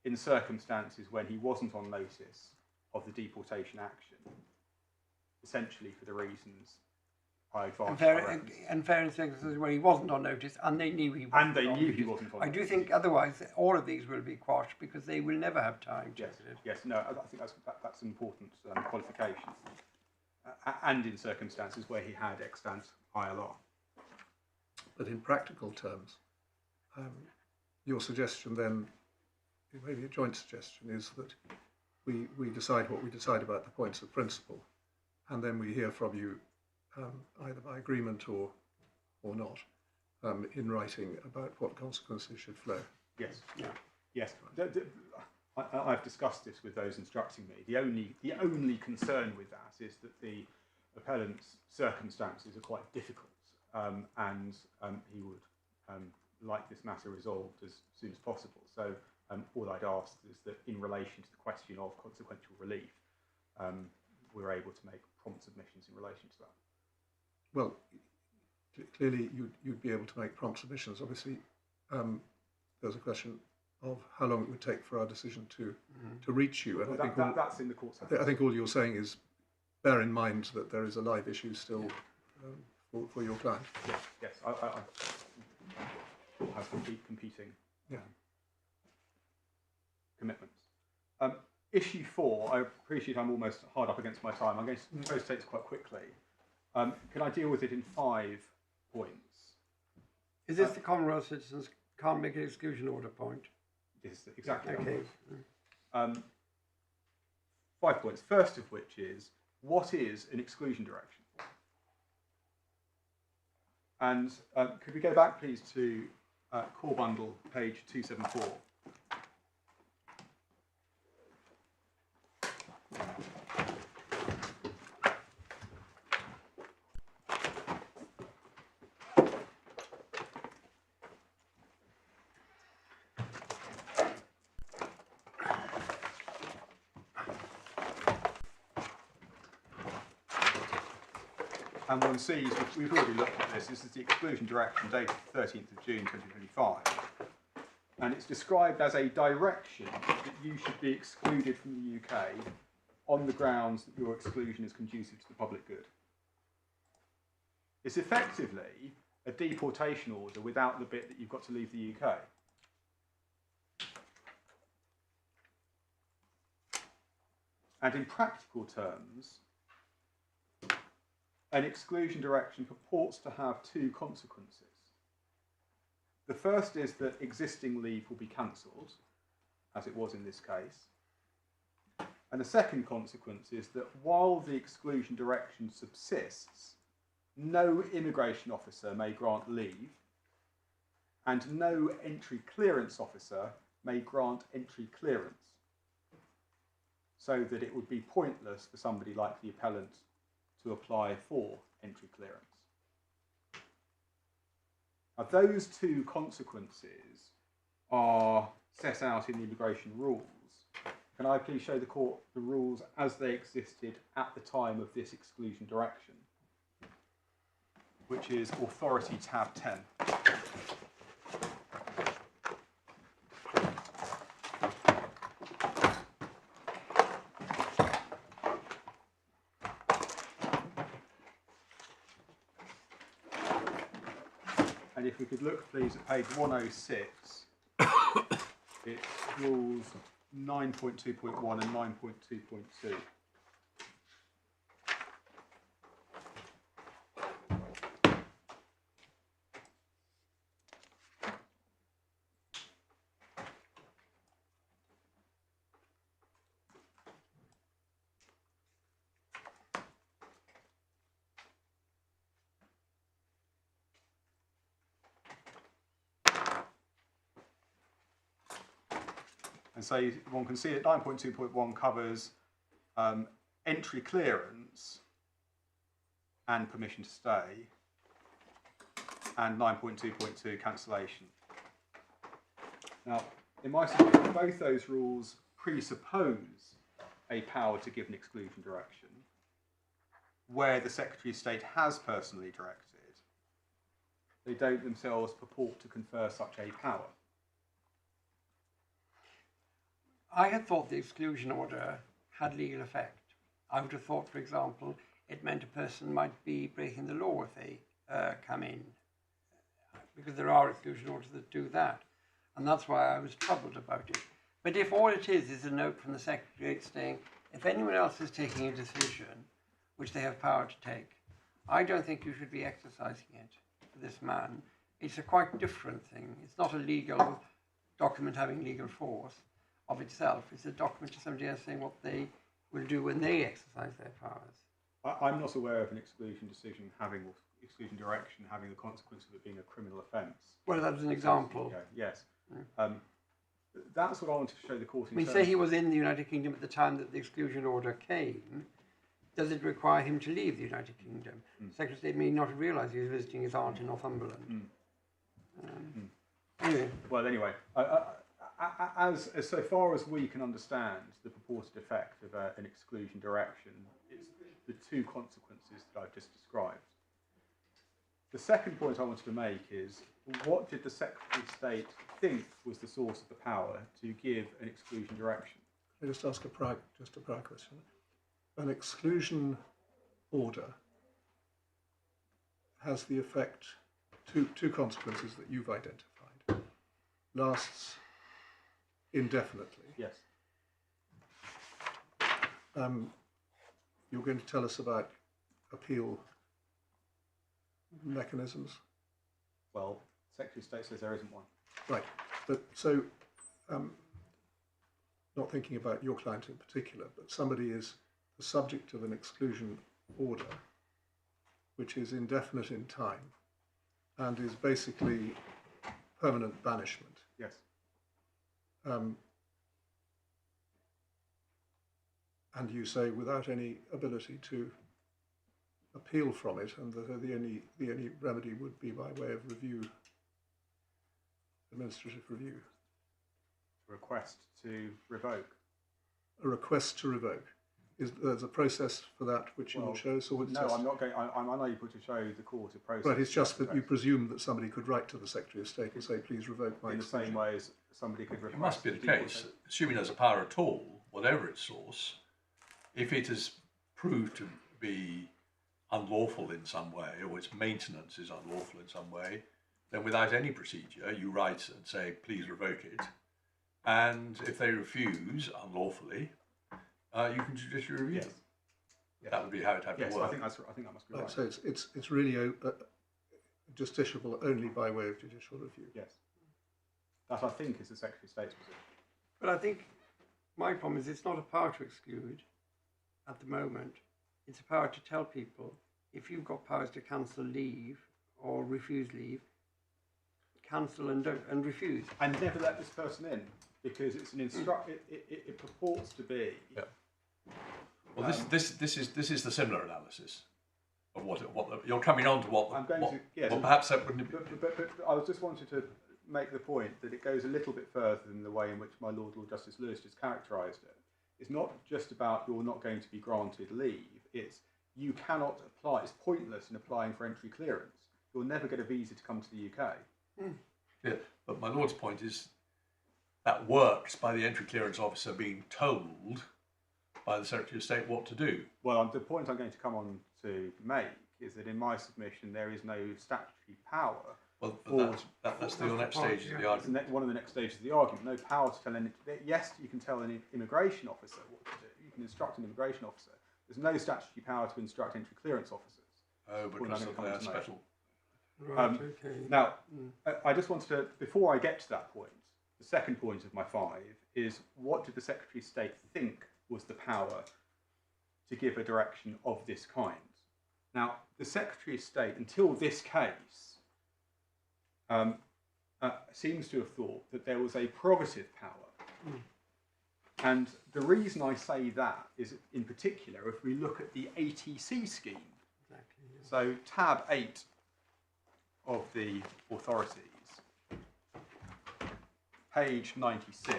in circumstances when he wasn't on notice of the deportation action, essentially for the reasons I advanced. And fair in circumstances where he wasn't on notice, and they knew he wasn't. And they knew he wasn't on I notice. do think otherwise all of these will be quashed because they will never have time to Yes, do it. yes, no, I think that's an important qualification. And in circumstances where he had extant ILR. But in practical terms, your suggestion then, maybe a joint suggestion, is that we decide what we decide about the points of principle, and then we hear from you either by agreement or not in writing about what consequences should flow. Yes, Yeah. yes. I've discussed this with those instructing me. The only concern with that is that the appellant's circumstances are quite difficult, and he would like this matter resolved as soon as possible. So all I'd ask is that in relation to the question of consequential relief, we're able to make prompt submissions in relation to that. Well, clearly you'd be able to make prompt submissions. Obviously, there's a question of how long it would take for our decision to reach you. And Well, that's in the court's hands. I think all you're saying is bear in mind that there is a live issue still for your client. Yes, I have competing commitments. Issue 4, I appreciate I'm almost hard up against my time. I'm going to take this quite quickly. Can I deal with it in 5 points? Is this the Commonwealth Citizens can't make an exclusion order point. Yes, exactly. Okay. 5 points. First of which is, what is an exclusion direction? And could we go back, please, to core bundle, page 274. And one sees, we've already looked at this is the exclusion direction dated 13th of June 2025. And it's described as a direction that you should be excluded from the UK on the grounds that your exclusion is conducive to the public good. It's effectively a deportation order without the bit that you've got to leave the UK. And in practical terms, an exclusion direction purports to have two consequences. The first is that existing leave will be cancelled, as it was in this case. And the second consequence is that while the exclusion direction subsists, no immigration officer may grant leave, and no entry clearance officer may grant entry clearance, so that it would be pointless for somebody like the appellant to apply for entry clearance. Now, those two consequences are set out in the immigration rules. Can I please show the court the rules as they existed at the time of this exclusion direction, which is Authority tab 10. And if we could look, please, at page 106, it's rules 9.2.1 and 9.2.2. And so one can see that 9.2.1 covers entry clearance and permission to stay, and 9.2.2 cancellation. Now, in my submission, both those rules presuppose a power to give an exclusion direction where the Secretary of State has personally directed. They don't themselves purport to confer such a power. I had thought the exclusion order had legal effect. I would have thought, for example, it meant a person might be breaking the law if they come in, because there are exclusion orders that do that. And that's why I was troubled about it. But if all it is a note from the Secretary saying, if anyone else is taking a decision, which they have power to take, I don't think you should be exercising it for this man. It's a quite different thing. It's not a legal document having legal force of itself. It's a document to somebody else saying what they will do when they exercise their powers. I'm not aware of an exclusion decision having, or exclusion direction having the consequence of it being a criminal offence. Well, that was an example. Yes. That's what I wanted to show the court. I mean, say he was in the United Kingdom at the time that the exclusion order came. Does it require him to leave the United Kingdom? The Secretary of State may not have realised he was visiting his aunt in Northumberland. Anyway. Well, anyway, as so far as we can understand the purported effect of an exclusion direction, it's the two consequences that I've just described. The second point I wanted to make is, what did the Secretary of State think was the source of the power to give an exclusion direction? Can I just ask a prior question? An exclusion order has the effect, two consequences that you've identified. Lasts indefinitely. Yes. You're going to tell us about appeal mechanisms? Well, Secretary of State says there isn't one. Right, but so, not thinking about your client in particular, but somebody is the subject of an exclusion order, which is indefinite in time, and is basically permanent banishment. Yes. And you say without any ability to appeal from it, and that the only remedy would be by way of review, administrative review. Request to revoke. A request to revoke. There's a process for that which you will show? So no, I'm not going. I'm unable to show the court a process. Right, it's just that you presume that somebody could write to the Secretary of State and say, please revoke my in the exclusion. same way as somebody could request. It must be the case, assuming there's a power at all, whatever its source, if it is proved to be unlawful in some way, or its maintenance is unlawful in some way, then without any procedure, you write and say, please revoke it. And if they refuse unlawfully, you can judicially review them. Yes. That would be how it had to work. I think that must be right. So it's really justiciable only by way of judicial review. Yes. That I think is the Secretary of State's position. But I think my problem is it's not a power to exclude at the moment. It's a power to tell people if you've got powers to cancel leave or refuse leave, cancel and refuse. And never let this person in, because it's an it purports to be. Yeah. Well, this is the similar analysis of what you're coming on to what. I'm going to yes. Well, perhaps that wouldn't. But I was just wanted to make the point that it goes a little bit further than the way in which my Lord Justice Lewis just characterised it. It's not just about you're not going to be granted leave. It's you cannot apply. It's pointless in applying for entry clearance. You'll never get a visa to come to the UK. Yeah, but my Lord's point is that works by the entry clearance officer being told by the Secretary of State what to do. Well, the point I'm going to come on to make is that in my submission there is no statutory power. Well, that's the next stage of the argument. One of the next stages of the argument. No power to tell any. Yes, you can tell an immigration officer what to do. You can instruct an immigration officer. There's no statutory power to instruct entry clearance officers. Oh, because they are special. Right, okay. Now, I just wanted to, before I get to that point, the second point of my 5 is what did the Secretary of State think was the power to give a direction of this kind? Now, the Secretary of State, until this case, seems to have thought that there was a prerogative power. And the reason I say that is, in particular, if we look at the ATC scheme. Exactly, yeah. So, tab 8 of the authorities, page 96.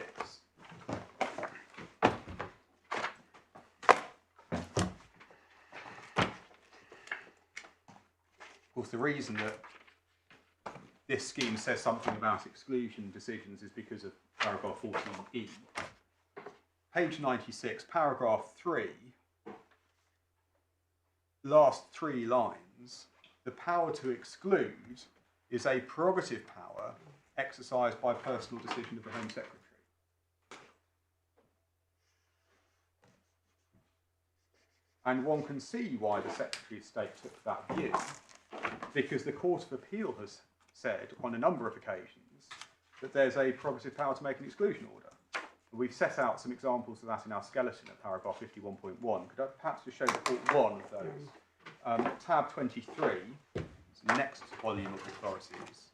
Of course, the reason that this scheme says something about exclusion decisions is because of paragraph 14E. Page 96, paragraph 3, last 3 lines, the power to exclude is a prerogative power exercised by personal decision of the Home Secretary. And one can see why the Secretary of State took that view, because the Court of Appeal has said on a number of occasions that there's a prerogative power to make an exclusion order. We've set out some examples of that in our skeleton at paragraph 51.1. Could I perhaps just show one of those? Tab 23, it's the next volume of authorities.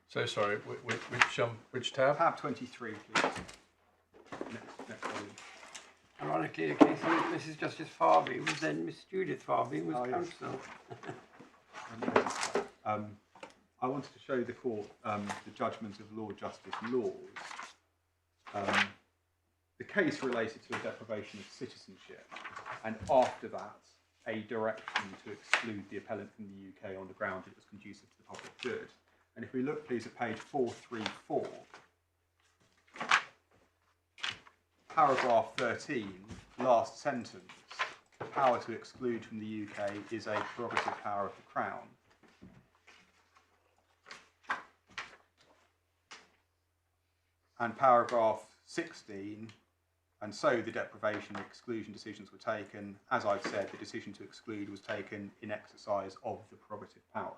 So sorry, which tab? Tab 23, please. Next volume. Ironically, a case in which Mrs. Justice Farby was then Miss Judith Farby was counsel. I wanted to show the court the judgment of Lord Justice Laws. The case related to a deprivation of citizenship, and after that, a direction to exclude the appellant from the UK on the ground it was conducive to the public good. And if we look, please, at page 434, paragraph 13, last sentence, the power to exclude from the UK is a prerogative power of the Crown. And paragraph 16, And so the deprivation and exclusion decisions were taken. As I've said, the decision to exclude was taken in exercise of the probative power.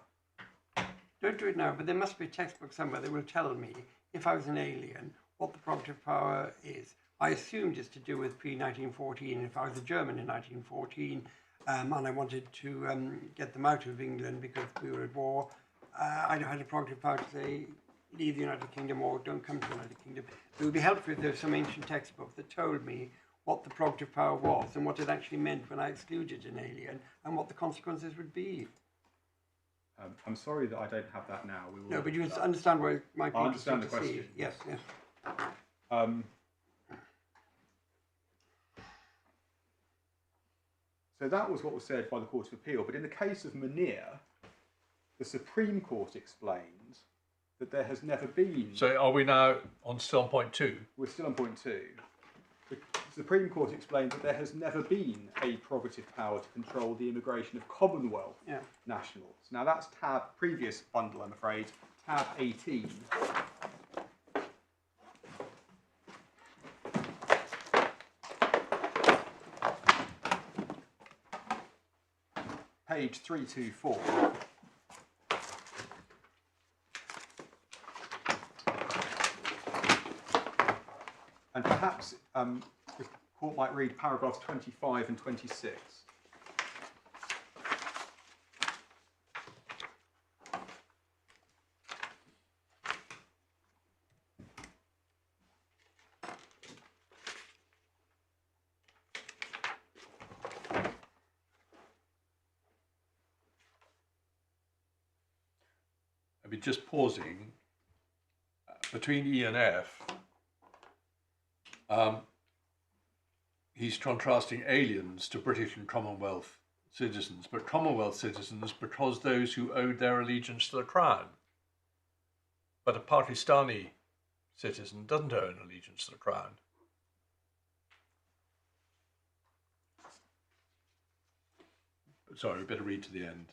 Don't do it now, but there must be a textbook somewhere that will tell me, if I was an alien, what the probative power is. I assumed it's to do with pre-1914. If I was a German in 1914 and I wanted to get them out of England because we were at war, I had a probative power to say, leave the United Kingdom or don't come to the United Kingdom. It would be helpful if there was some ancient textbook that told me what the probative power was and what it actually meant when I excluded an alien and what the consequences would be. I'm sorry that I don't have that now. We will no, but you understand where my I understand the question. Yes, yes. So that was what was said by the Court of Appeal. But in the case of Munir, the Supreme Court explained that there has never been... So are we now still on point 2? We're still on point 2. The Supreme Court explained that there has never been a probative power to control the immigration of Commonwealth nationals. Now that's previous bundle, I'm afraid, tab 18. Page 324. And perhaps the court might read paragraphs 25 and 26. I mean, just pausing, between E and F, he's contrasting aliens to British and Commonwealth citizens, but Commonwealth citizens because those who owed their allegiance to the Crown. But a Pakistani citizen doesn't owe an allegiance to the Crown. Sorry, we better read to the end.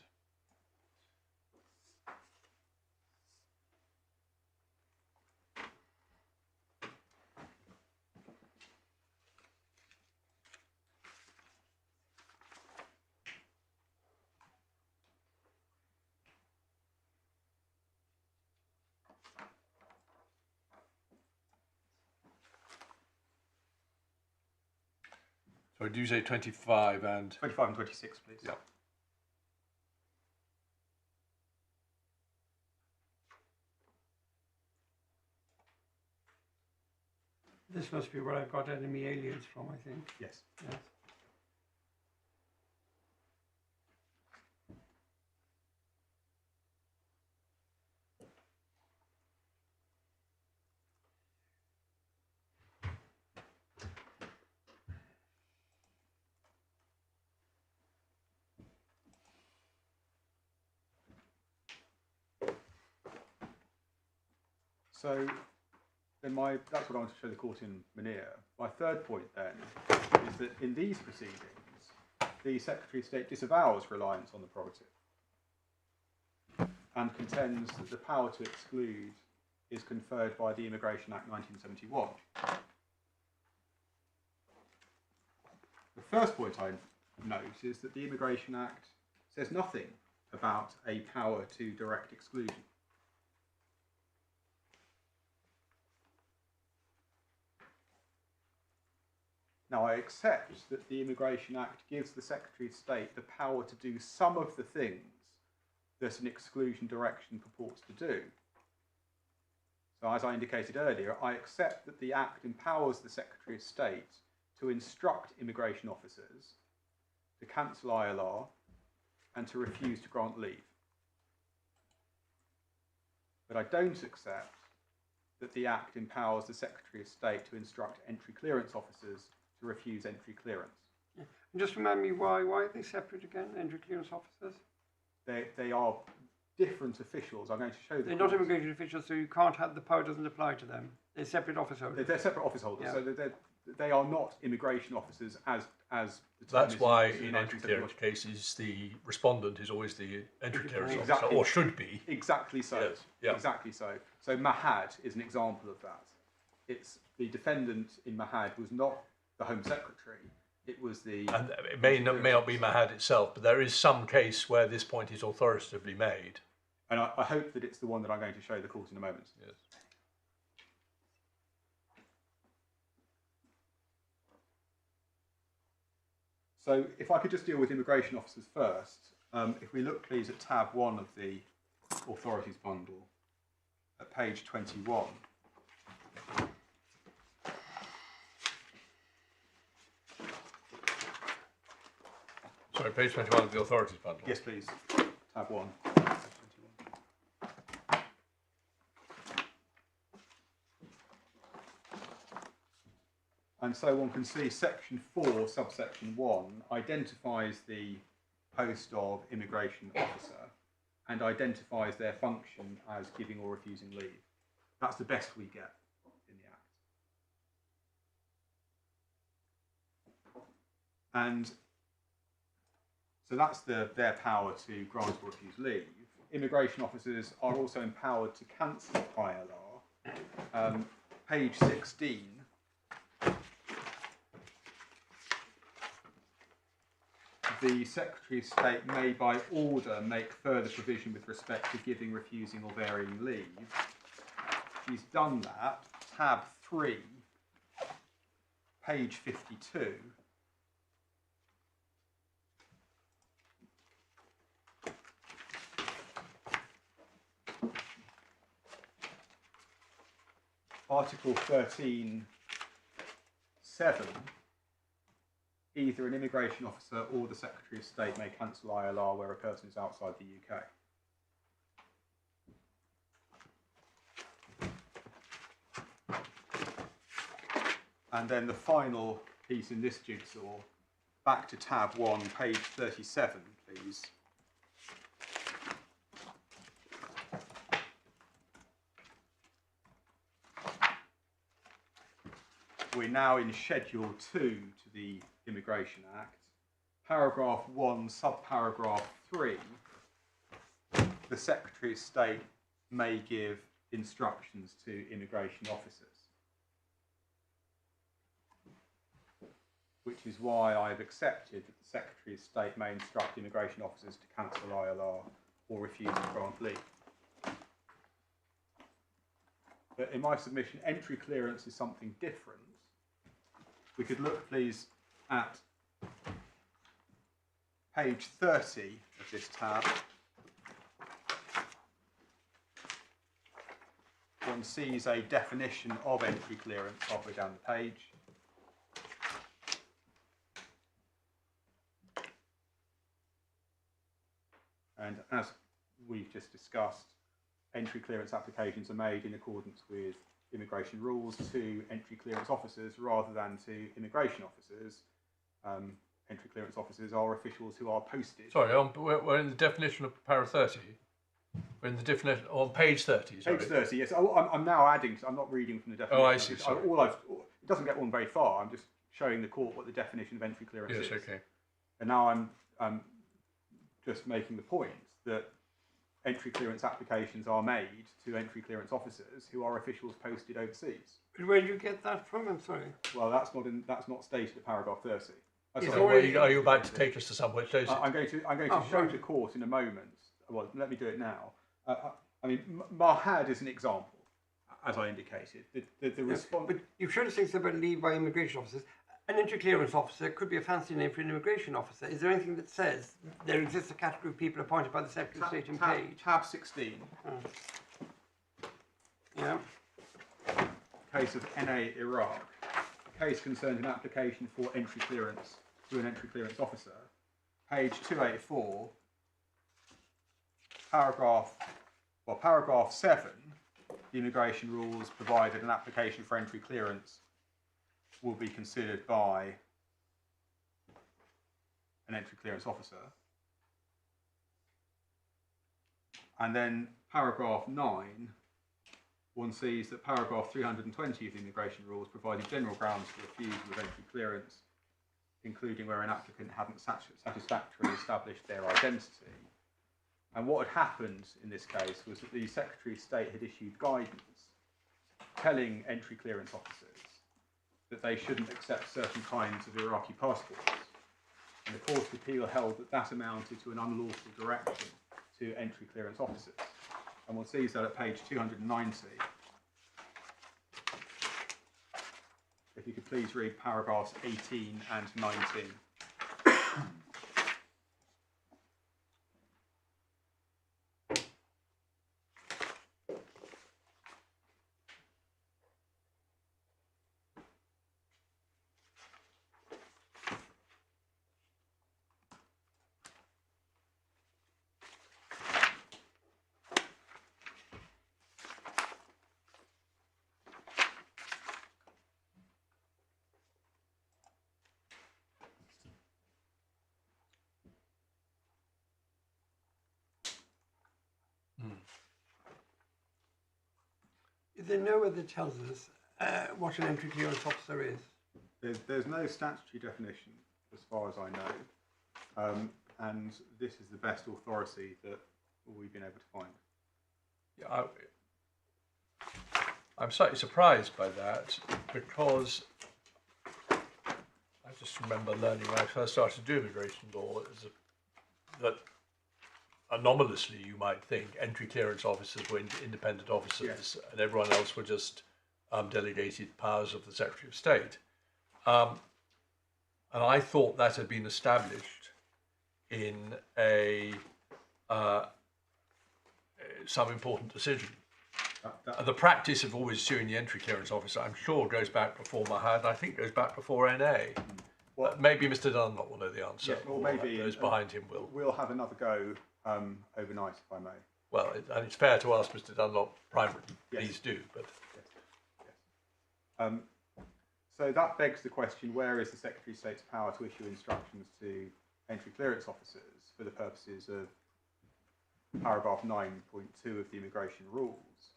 So do you say 25 and... 25 and 26, please. Yeah. This must be where I've got enemy aliens from, I think. Yes. Yes. So then that's what I want to show the court in Munir. My third point then is that in these proceedings, the Secretary of State disavows reliance on the probative and contends that the power to exclude is conferred by the Immigration Act 1971. The first point I note is that the Immigration Act says nothing about a power to direct exclusion. Now, I accept that the Immigration Act gives the Secretary of State the power to do some of the things that an exclusion direction purports to do. So, as I indicated earlier, I accept that the Act empowers the Secretary of State to instruct immigration officers to cancel ILR and to refuse to grant leave. But I don't accept that the Act empowers the Secretary of State to instruct entry clearance officers to refuse entry clearance. Yeah. And just remind me why are they separate again, entry clearance officers? They are different officials. I'm going to show the They're not immigration officials, so you can't have, the power doesn't apply to them. They're separate office holders. They're separate office holders, Yeah. so they are not immigration officers as the term That's is why used in entry 1971. clearance cases the respondent is always the entry clearance officer, Exactly. or should be. Exactly so. Yes. Yeah. Exactly so. So Mahad is an example of that. It's the defendant in Mahad was not the Home Secretary. It was the... And it may not be Mahad itself, but there is some case where this point is authoritatively made. And I hope that it's the one that I'm going to show the court in a moment. Yes. So if I could just deal with immigration officers first, if we look please at tab 1 of the authorities bundle at page 21. Sorry, page 21 of the authorities bundle. Yes, please. Tab 1. And so one can see section 4, subsection 1, identifies the post of immigration officer and identifies their function as giving or refusing leave. That's the best we get in the Act. And so that's their power to grant or refuse leave. Immigration officers are also empowered to cancel ILR. Page 16. The Secretary of State may by order make further provision with respect to giving, refusing or varying leave. He's done that. Tab 3, page 52. Article 13(7). Either an immigration officer or the Secretary of State may cancel ILR where a person is outside the UK. And then the final piece in this jigsaw, back to tab 1, page 37, please. We're now in Schedule 2 to the Immigration Act. Paragraph 1, subparagraph 3, the Secretary of State may give instructions to immigration officers. Which is why I've accepted that the Secretary of State may instruct immigration officers to cancel ILR or refuse to grant leave. But in my submission, entry clearance is something different. We could look, please, at page 30 of this tab. One sees a definition of entry clearance halfway down the page. And as we've just discussed, entry clearance applications are made in accordance with immigration rules to entry clearance officers rather than to immigration officers. Entry clearance officers are officials who are posted. Sorry, we're in the definition of para 30. We're in the definition on page 30. Sorry. Page 30, yes. I'm now adding, I'm not reading from the definition. Oh, I see. Sorry. It doesn't get one very far. I'm just showing the court what the definition of entry clearance is. Yes, okay. And now I'm just making the point that entry clearance applications are made to entry clearance officers who are officials posted overseas. But where do you get that from? I'm sorry. Well, that's not stated in paragraph 30. So are you about to take us to somewhere it shows it? I'm going to show the court in a moment. Well, let me do it now. I mean, Mahad is an example, as I indicated. The response. But you showed us things about leave by immigration officers. An entry clearance officer could be a fancy name for an immigration officer. Is there anything that says there exists a category of people appointed by the Secretary of State and paid? Tab 16. Yeah. Case of NA Iraq. A case concerned an application for entry clearance to an entry clearance officer. Page 284. Paragraph 7. The immigration rules provided an application for entry clearance will be considered by an entry clearance officer. And then paragraph 9, one sees that paragraph 320 of the immigration rules provided general grounds for refusal of entry clearance, including where an applicant hadn't satisfactorily established their identity. And what had happened in this case was that the Secretary of State had issued guidance telling entry clearance officers that they shouldn't accept certain kinds of Iraqi passports. And the Court of Appeal held that that amounted to an unlawful direction to entry clearance officers. And we'll see that at page 290. If you could please read paragraphs 18 and 19. Is there nowhere that tells us what an entry clearance officer is? There's no statutory definition, as far as I know, and this is the best authority that we've been able to find. Yeah, I'm slightly surprised by that, because I just remember learning when I first started to do immigration law that anomalously, you might think, entry clearance officers were independent officers, yes, and everyone else were just delegated powers of the Secretary of State. And I thought that had been established in some important decision. The practice of always suing the entry clearance officer, I'm sure, goes back before Mahad. I think goes back before NA. Well, maybe Mr. Dunlop will know the answer. Yes, or maybe those behind him will. We'll have another go overnight, if I may. Well, and it's fair to ask Mr. Dunlop privately. Yes. Please do. But yes. So that begs the question: where is the Secretary of State's power to issue instructions to entry clearance officers for the purposes of paragraph 9.2 of the immigration rules?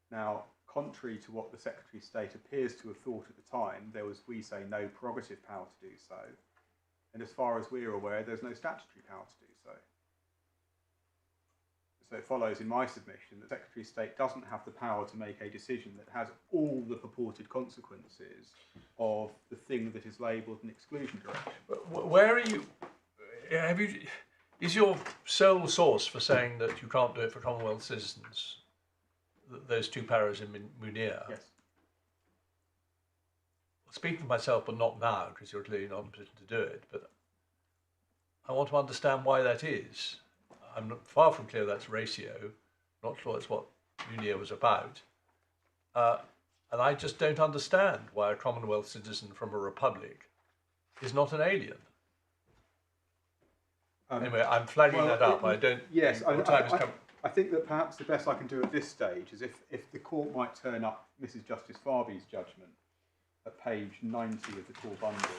Now, contrary to what the Secretary of State appears to have thought at the time, there was, we say, no prerogative power to do so. And as far as we're aware, there's no statutory power to do so. So it follows in my submission that the Secretary of State doesn't have the power to make a decision that has all the purported consequences of the thing that is labelled an exclusion direction. Where are you? Is your sole source for saying that you can't do it for Commonwealth citizens those two paras in Munir? Yes. Well, speaking for myself, but not now, because you're clearly not in a position to do it, but I want to understand why that is. I'm far from clear that's ratio. Not sure that's what Munir was about. And I just don't understand why a Commonwealth citizen from a republic is not an alien. Anyway, I'm flagging that up. I don't. Yes, I think that perhaps the best I can do at this stage is if the court might turn up Mrs. Justice Farby's judgment at page 90 of the core bundle.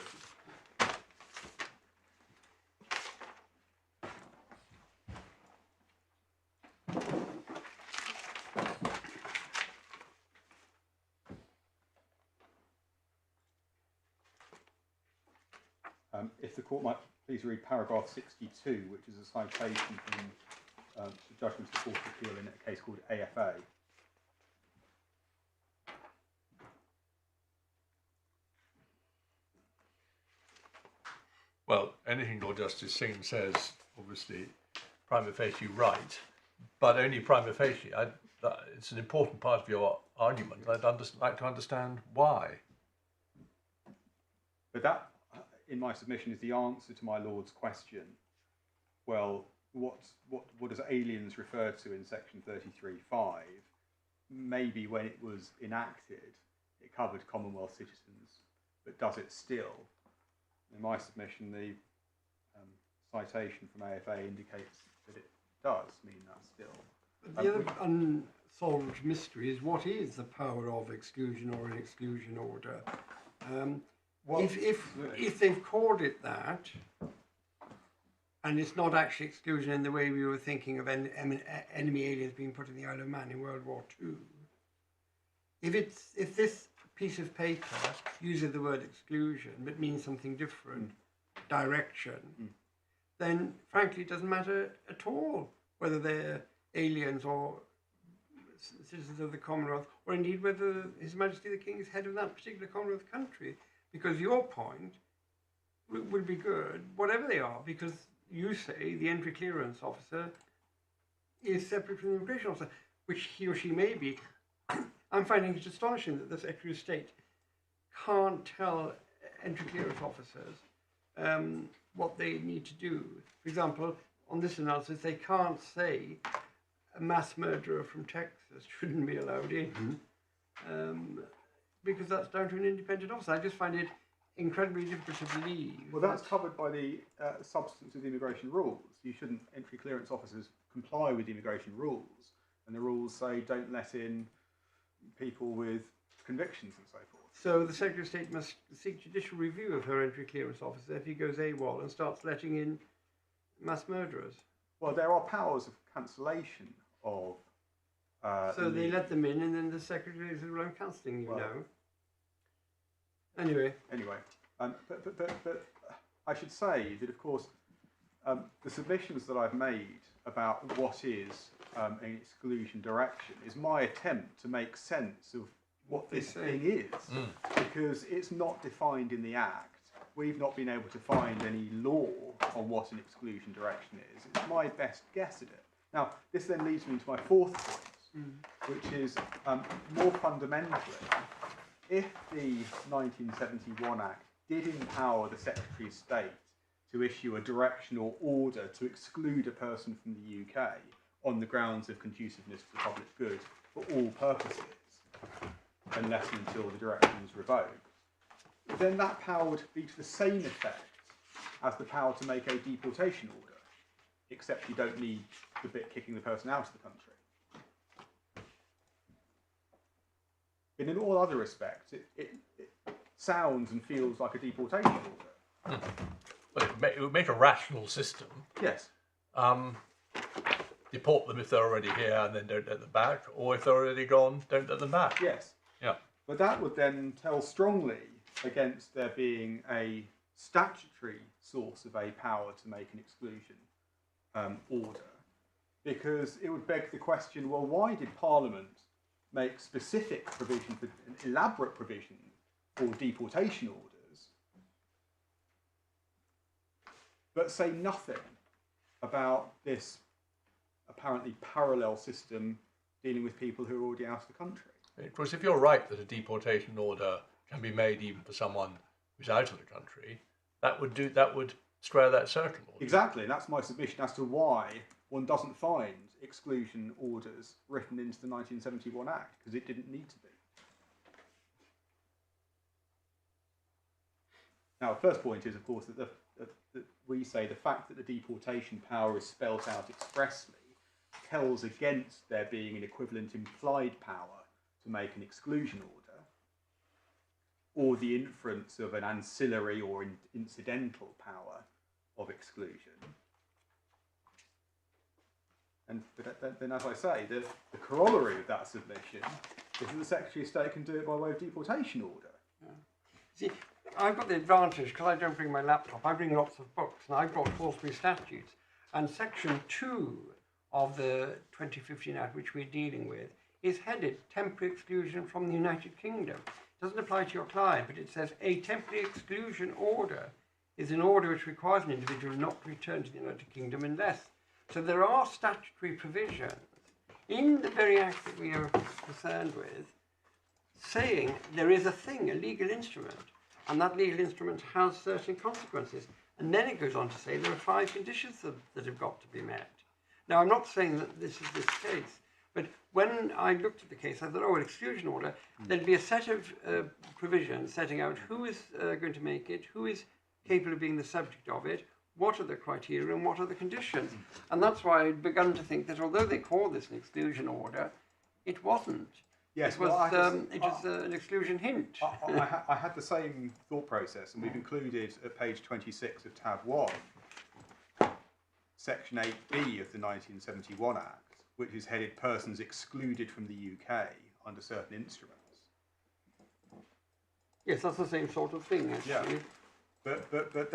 If the court might please read paragraph 62, which is a citation from the judgment of the Court of Appeal in a case called AFA. Well, anything Lord Justice Singh says, obviously, prima facie right, but only prima facie. It's an important part of your argument. I'd like to understand why. But that, in my submission, is the answer to my Lord's question. Well, what does aliens refer to in section 33.5? Maybe when it was enacted, it covered Commonwealth citizens, but does it still? In my submission, the citation from AFA indicates that it does mean that still. But the other unsolved mystery is, what is the power of exclusion or an exclusion order? If they've called it that, and it's not actually exclusion in the way we were thinking of enemy aliens being put in the Isle of Man in World War II, if this piece of paper uses the word exclusion but means something different, direction, then frankly it doesn't matter at all whether they're aliens or citizens of the Commonwealth, or indeed whether His Majesty the King is head of that particular Commonwealth country. Because your point would be good, whatever they are, because you say the entry clearance officer is separate from the immigration officer, which he or she may be. I'm finding it astonishing that the Secretary of State can't tell entry clearance officers what they need to do. For example, on this analysis, they can't say a mass murderer from Texas shouldn't be allowed in, because that's down to an independent officer. I just find it incredibly difficult to believe. Well, that's covered by the substance of the immigration rules. You shouldn't, entry clearance officers comply with the immigration rules, and the rules say don't let in people with convictions and so forth. So the Secretary of State must seek judicial review of her entry clearance officer if he goes AWOL and starts letting in mass murderers. Well, there are powers of cancellation of... so they let them in, and then the Secretary says, well, I'm cancelling you now. Anyway, but I should say that, of course, the submissions that I've made about what is an exclusion direction is my attempt to make sense of what this thing is, because it's not defined in the Act. We've not been able to find any law on what an exclusion direction is. It's my best guess at it. Now, this then leads me to my fourth point, which is more fundamentally, if the 1971 Act did empower the Secretary of State to issue a directional order to exclude a person from the UK on the grounds of conduciveness to the public good for all purposes, unless and until the direction is revoked, then that power would be to the same effect as the power to make a deportation order, except you don't need the bit kicking the person out of the country. And in all other respects, it sounds and feels like a deportation order. Well, it would make a rational system. Yes. Deport them if they're already here and then don't let them back, or if they're already gone, don't let them back. Yes. Yeah. But that would then tell strongly against there being a statutory source of a power to make an exclusion order, because it would beg the question, well, why did Parliament make specific provision, for an elaborate provision for deportation orders, but say nothing about this apparently parallel system dealing with people who are already out of the country? Of course, if you're right that a deportation order can be made even for someone who's out of the country, that would square that circle. Exactly, and that's my submission as to why one doesn't find exclusion orders written into the 1971 Act, because it didn't need to be. Now, the first point is, of course, that we say the fact that the deportation power is spelt out expressly tells against there being an equivalent implied power to make an exclusion order, or the inference of an ancillary or incidental power of exclusion. And then, as I say, the corollary of that submission is that the Secretary of State can do it by way of deportation order. yeah. See, I've got the advantage, because I don't bring my laptop, I bring lots of books, and I brought Salisbury statutes. And Section 2 of the 2015 Act, which we're dealing with, is headed Temporary Exclusion from the United Kingdom. It doesn't apply to your client, but it says a temporary exclusion order is an order which requires an individual not to return to the United Kingdom unless. So there are statutory provisions in the very Act that we are concerned with saying there is a thing, a legal instrument, and that legal instrument has certain consequences. And then it goes on to say there are 5 conditions that have got to be met. Now, I'm not saying that this is this case, but when I looked at the case, I thought, oh, an exclusion order, there'd be a set of provisions setting out who is going to make it, who is capable of being the subject of it, what are the criteria and what are the conditions. And that's why I'd begun to think that although they call this an exclusion order, it wasn't. Yes, it was an exclusion hint. I had the same thought process, and we've included at page 26 of tab 1, section 8B of the 1971 Act, which is headed persons excluded from the UK under certain instruments. Yes, that's the same sort of thing, actually. Yeah. But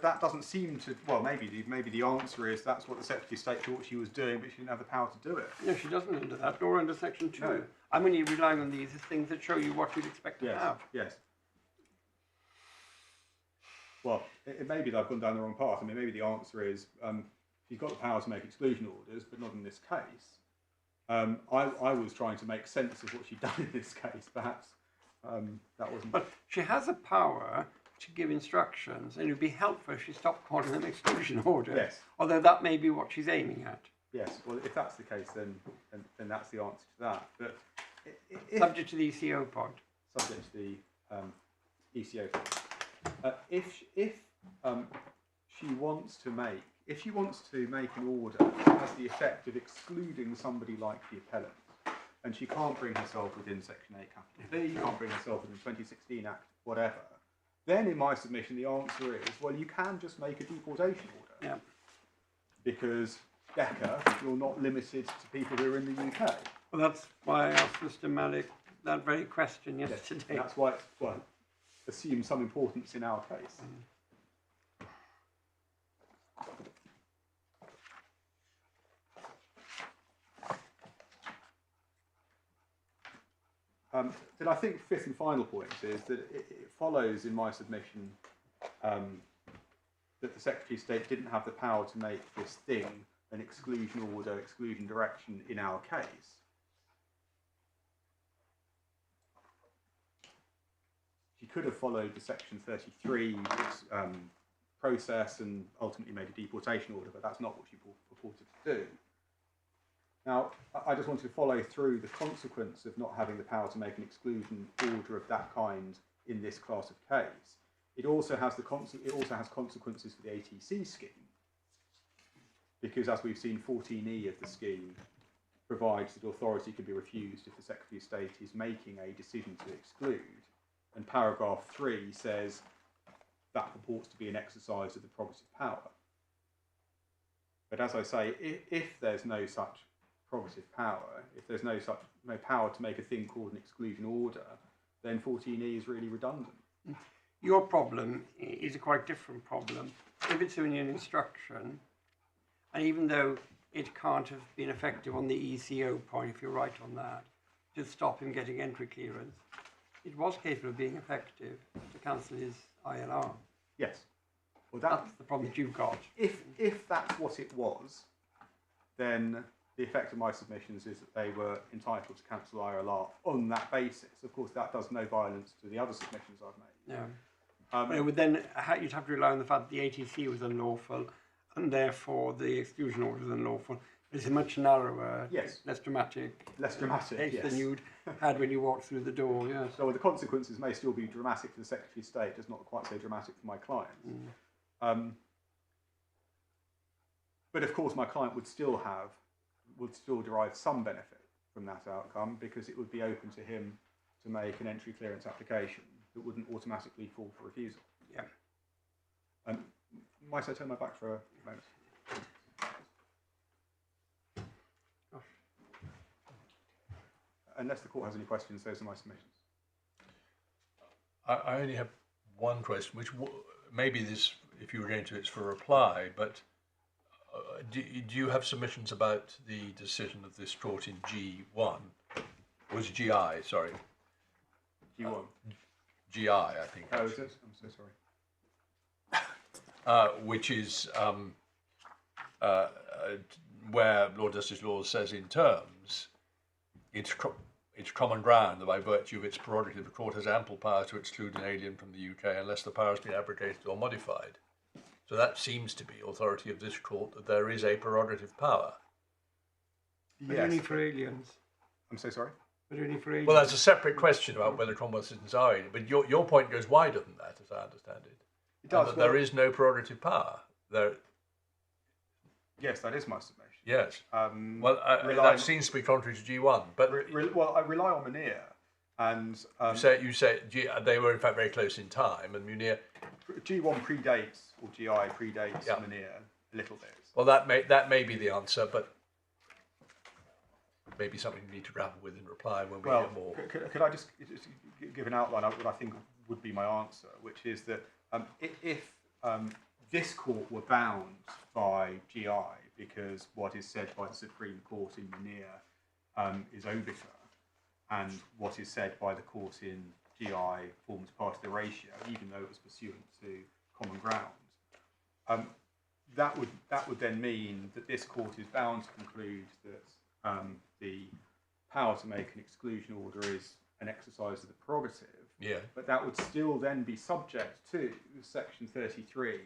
that doesn't seem to. Well, maybe the answer is that's what the Secretary of State thought she was doing, but she didn't have the power to do it. No, she doesn't under that, nor under Section 2. No. I'm only relying on these as things that show you what you'd expect to have. Yes. Well, it may be that I've gone down the wrong path. I mean, maybe the answer is she's got the power to make exclusion orders, but not in this case. I was trying to make sense of what she'd done in this case. Perhaps that wasn't. But she has a power to give instructions, and it would be helpful if she stopped calling them exclusion orders. Yes. Although that may be what she's aiming at. Yes. Well, if that's the case, then that's the answer to that. But Subject to the ECO pod. Subject to the ECO pod. If she wants to make an order that has the effect of excluding somebody like the appellant, and she can't bring herself within Section 8 capital B, can't bring herself within the 2016 Act, whatever, then in my submission the answer is, well, you can just make a deportation order. Yeah. Because DECA, you're not limited to people who are in the UK. Well, that's why I asked Mr. Malik that very question yesterday. Yes, that's why it's, assumes some importance in our case. Then I think fifth and final point is that it follows in my submission that the Secretary of State didn't have the power to make this thing an exclusion order, exclusion direction in our case. She could have followed the Section 33 process and ultimately made a deportation order, but that's not what she purported to do. Now, I just wanted to follow through the consequence of not having the power to make an exclusion order of that kind in this class of case. It also has consequences for the ATC scheme, because as we've seen, 14E of the scheme provides that authority can be refused if the Secretary of State is making a decision to exclude, and paragraph 3 says that purports to be an exercise of the prerogative power. But as I say, if there's no such prerogative power, if there's no power to make a thing called an exclusion order, then 14E is really redundant. Your problem is a quite different problem. If it's only an instruction, and even though it can't have been effective on the ECO point, if you're right on that, to stop him getting entry clearance, it was capable of being effective to cancel his ILR. Yes. Well, that's the problem that you've got. If that's what it was, then the effect of my submissions is that they were entitled to cancel ILR on that basis. Of course, that does no violence to the other submissions I've made. Yeah. Then you'd have to rely on the fact that the ATC was unlawful, and therefore the exclusion order was unlawful. It's a much narrower, less dramatic case than you'd had when you walked through the door. Yes. So the consequences may still be dramatic for the Secretary of State, just not quite so dramatic for my client. But of course, my client would still derive some benefit from that outcome, because it would be open to him to make an entry clearance application that wouldn't automatically fall for refusal. Yeah. Might I turn my back for a moment? Unless the court has any questions, those are my submissions. I only have one question, which maybe this, if you were going to, it's for reply, but do you have submissions about the decision of this court in G1? Was GI, sorry. G1? GI, I think. Oh, is it? I'm so sorry. Which is where Lord Justice Laws says in terms, it's common ground that by virtue of its prerogative, the court has ample power to exclude an alien from the UK unless the power has been abrogated or modified. So that seems to be authority of this court, that there is a prerogative power. But only for aliens. I'm so sorry? But only for aliens. Well, that's a separate question about whether Commonwealth citizens are alien, but your point goes wider than that, as I understand it. It does. That there is no prerogative power. Yes, that is my submission. Yes. That seems to be contrary to G1. But I rely on Munir, and you say they were in fact very close in time, and Munir. G1 predates, or GI predates Munir a little bit. Well, that may be the answer, but maybe something we need to grapple with in reply when we hear more. Could I just give an outline of what I think would be my answer, which is that If this court were bound by GI because what is said by the Supreme Court in Munir is obiter, and what is said by the court in GI forms part of the ratio, even though it was pursuant to common ground, that would then mean that this court is bound to conclude that the power to make an exclusion order is an exercise of the prerogative. Yeah. But that would still then be subject to Section 33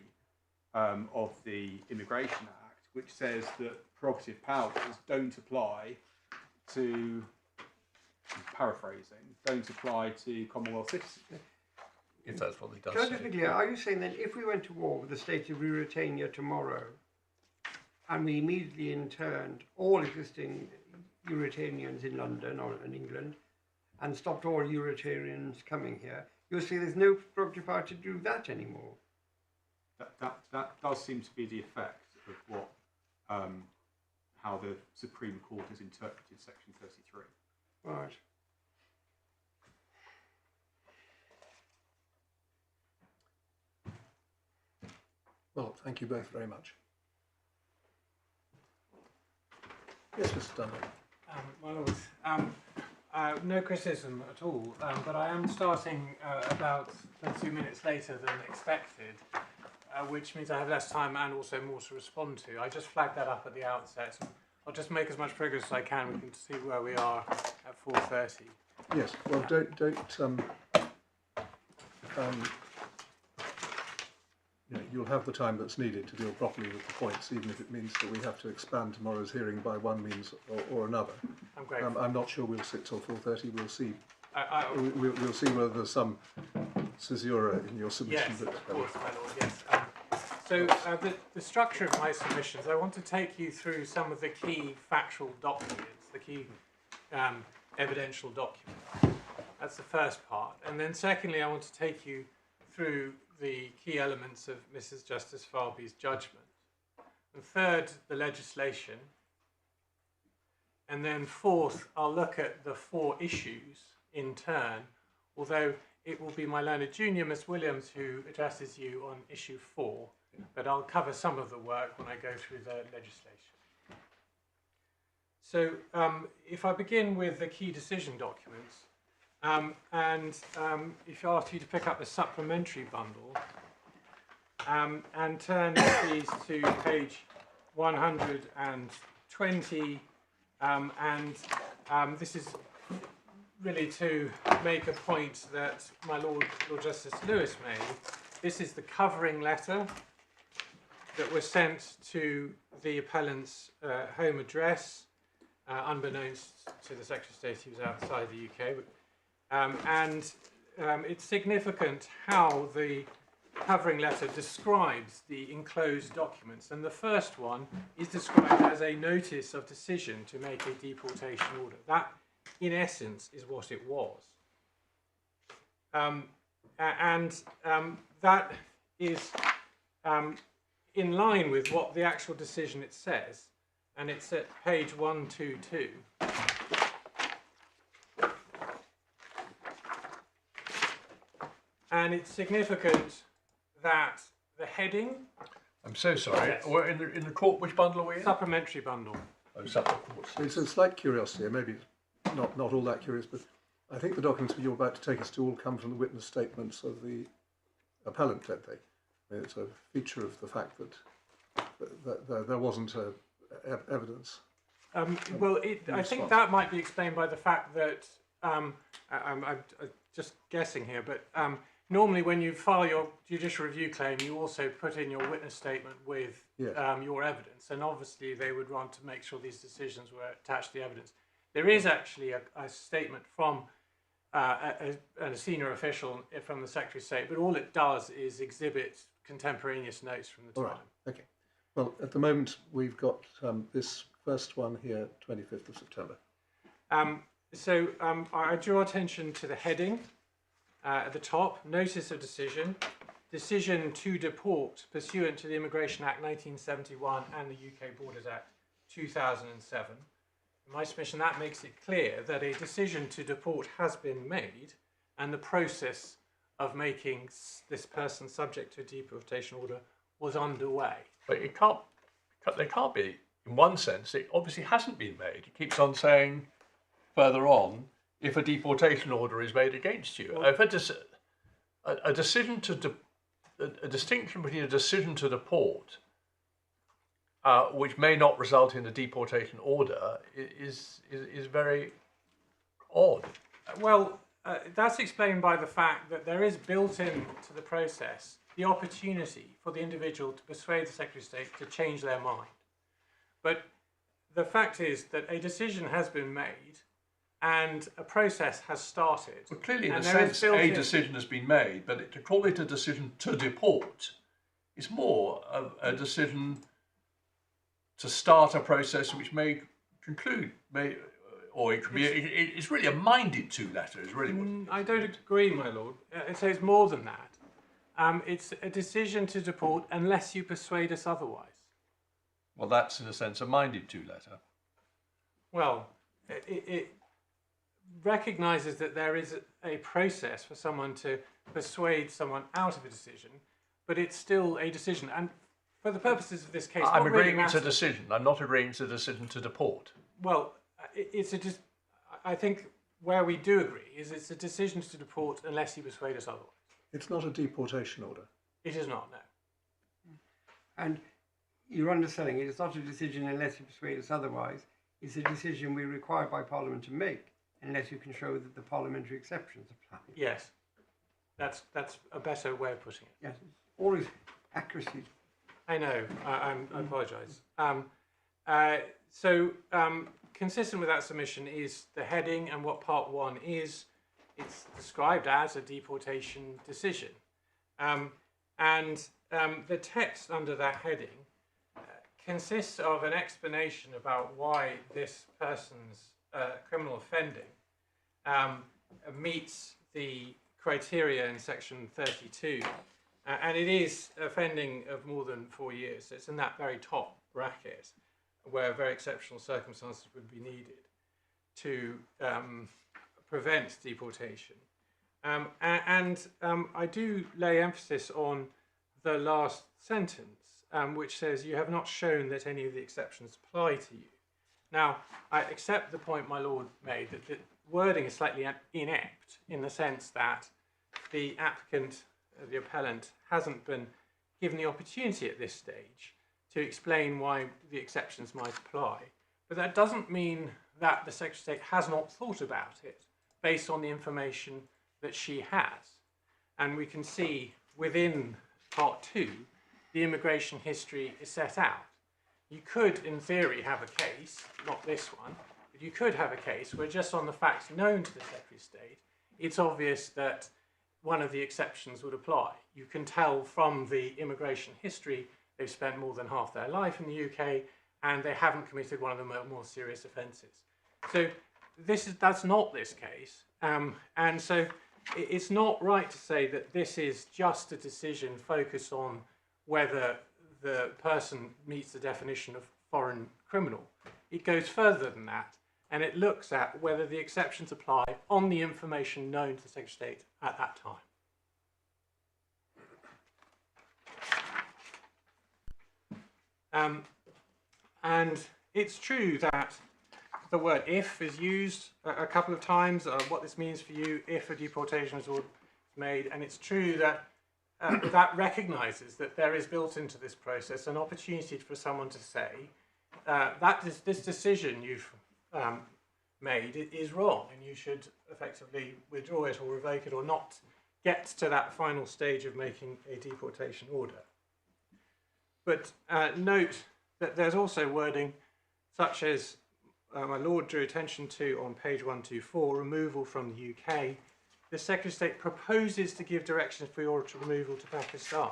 of the Immigration Act, which says that prerogative powers don't apply to, paraphrasing, don't apply to Commonwealth citizens. If that's what he does. Can I just be clear? Are you saying that if we went to war with the state of Ruritania tomorrow, and we immediately interned all existing Ruritanians in London or in England, and stopped all Ruritanians coming here, you'll say there's no prerogative power to do that anymore? That does seem to be the effect of what how the Supreme Court has interpreted Section 33. Right. Well, thank you both very much. Yes, Mr. Underhill. My lords, no criticism at all, but I am starting about 32 minutes later than expected, which means I have less time and also more to respond to. I just flagged that up at the outset. I'll just make as much progress as I can. We can see where we are at 4:30. Yes. Well, you'll have the time that's needed to deal properly with the points, even if it means that we have to expand tomorrow's hearing by one means or another. I'm grateful. I'm not sure we'll sit till 4:30. We'll see. We'll see whether there's some caesura in your submission. Yes, of course, my lord. Yes. So the structure of my submissions, I want to take you through some of the key factual documents, the key evidential documents. That's the first part. And then secondly, I want to take you through the key elements of Mrs. Justice Farby's judgment. And third, the legislation. And then fourth, I'll look at the 4 issues in turn, although it will be my learned junior, Miss Williams, who addresses you on issue 4, but I'll cover some of the work when I go through the legislation. So if I begin with the key decision documents, if I ask you to pick up the supplementary bundle and turn please to page 120, this is really to make a point that my Lord Justice Lewis made. This is the covering letter that was sent to the appellant's home address, unbeknownst to the Secretary of State. He was outside the UK. It's significant how the covering letter describes the enclosed documents. And the first one is described as a notice of decision to make a deportation order. That, in essence, is what it was. That is in line with what the actual decision it says. And it's at page 122. And it's significant that the heading... I'm so sorry. Yes. We're in the court. Which bundle are we in? Supplementary bundle. Oh, supplementary. It's a slight curiosity, and maybe it's not all that curious, but I think the documents you're about to take us to all come from the witness statements of the appellant, don't they? I mean, it's a feature of the fact that there wasn't evidence. I think that might be explained by the fact that, I'm just guessing here, but normally when you file your judicial review claim, you also put in your witness statement with your evidence, and obviously they would want to make sure these decisions were attached to the evidence. There is actually a statement from a senior official from the Secretary of State, but all it does is exhibit contemporaneous notes from the time. All right, okay. Well, at the moment, we've got this first one here, 25th of September. I draw attention to the heading at the top, Notice of Decision, Decision to Deport pursuant to the Immigration Act 1971 and the UK Borders Act 2007. In my submission, that makes it clear that a decision to deport has been made and the process of making this person subject to a deportation order was underway. But they can't be, in one sense, it obviously hasn't been made. It keeps on saying further on, if a deportation order is made against you. If a distinction between a decision to deport, which may not result in a deportation order, is very odd. Well, that's explained by the fact that there is built into the process the opportunity for the individual to persuade the Secretary of State to change their mind. But the fact is that a decision has been made and a process has started. Well, clearly, in a sense, a decision has been made, but to call it a decision to deport is more of a decision to start a process which may conclude, or it could be. It's really a minded to letter. Is really what. I don't agree, my lord. It says more than that. It's a decision to deport unless you persuade us otherwise. Well, that's in a sense a minded to letter. Well, it recognises that there is a process for someone to persuade someone out of a decision, but it's still a decision. And for the purposes of this case, I'm agreeing it's a decision. I'm not agreeing it's a decision to deport. Well, I think where we do agree is it's a decision to deport unless you persuade us otherwise. It's not a deportation order. It is not, no. And you're underselling it. It's not a decision unless you persuade us otherwise. It's a decision we're required by Parliament to make unless you can show that the parliamentary exceptions apply. Yes, that's a better way of putting it. Yes, always accuracy. I know. I apologise. Consistent with that submission is the heading and what Part 1 is. It's described as a deportation decision. The text under that heading consists of an explanation about why this person's criminal offending meets the criteria in section 32. And it is offending of more than 4 years. So it's in that very top bracket where very exceptional circumstances would be needed to prevent deportation. I do lay emphasis on the last sentence, which says you have not shown that any of the exceptions apply to you. Now, I accept the point my lord made that the wording is slightly inept in the sense that the applicant, the appellant, hasn't been given the opportunity at this stage to explain why the exceptions might apply. But that doesn't mean that the Secretary of State has not thought about it based on the information that she has. And we can see within Part 2, the immigration history is set out. You could, in theory, have a case, not this one, but you could have a case where just on the facts known to the Secretary of State, it's obvious that one of the exceptions would apply. You can tell from the immigration history they've spent more than half their life in the UK and they haven't committed one of the more serious offences. So that's not this case. And so it's not right to say that this is just a decision focused on whether the person meets the definition of foreign criminal. It goes further than that, and it looks at whether the exceptions apply on the information known to the Secretary of State at that time. And it's true that the word if is used a couple of times, what this means for you if a deportation is made, and it's true that that recognises that there is built into this process an opportunity for someone to say that this decision you've made is wrong and you should effectively withdraw it or revoke it or not get to that final stage of making a deportation order. But note that there's also wording such as my Lord drew attention to on page 124, removal from the UK. The Secretary of State proposes to give directions for your removal to Pakistan.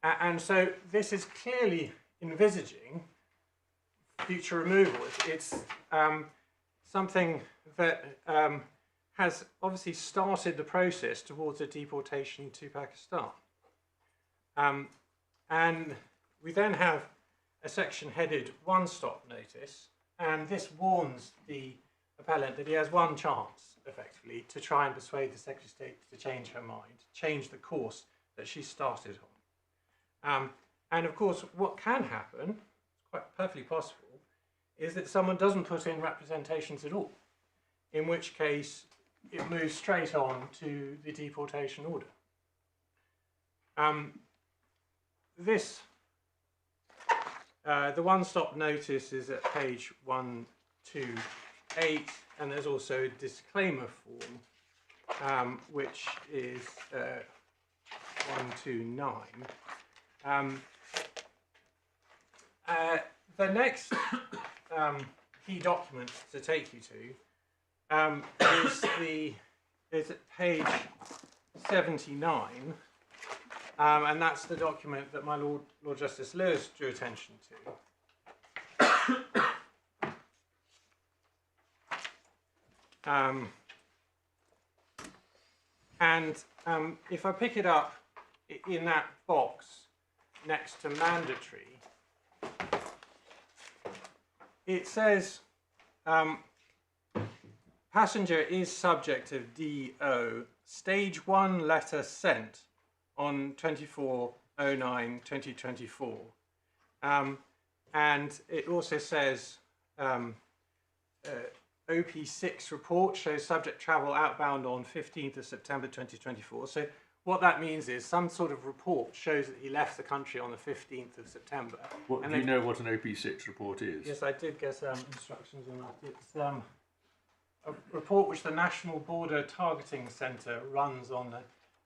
And so this is clearly envisaging future removal. It's something that has obviously started the process towards a deportation to Pakistan. And we then have a section headed one-stop notice, and this warns the appellant that he has one chance effectively, to try and persuade the Secretary of State to change her mind, change the course that she started on. And of course, what can happen, it's quite perfectly possible, is that someone doesn't put in representations at all, in which case it moves straight on to the deportation order. The one-stop notice is at page 128, and there's also a disclaimer form, which is 129. The next key document to take you to is at page 79, and that's the document that my Lord Justice Lewis drew attention to. If I pick it up in that box next to mandatory, it says passenger is subject of DO, stage 1 letter sent on 24/09/2024. And it also says OP6 report shows subject travel outbound on 15th of September 2024. So what that means is some sort of report shows that he left the country on the 15th of September. Do you know what an OP6 report is? Yes, I did get instructions on that. It's a report which the National Border Targeting Centre runs on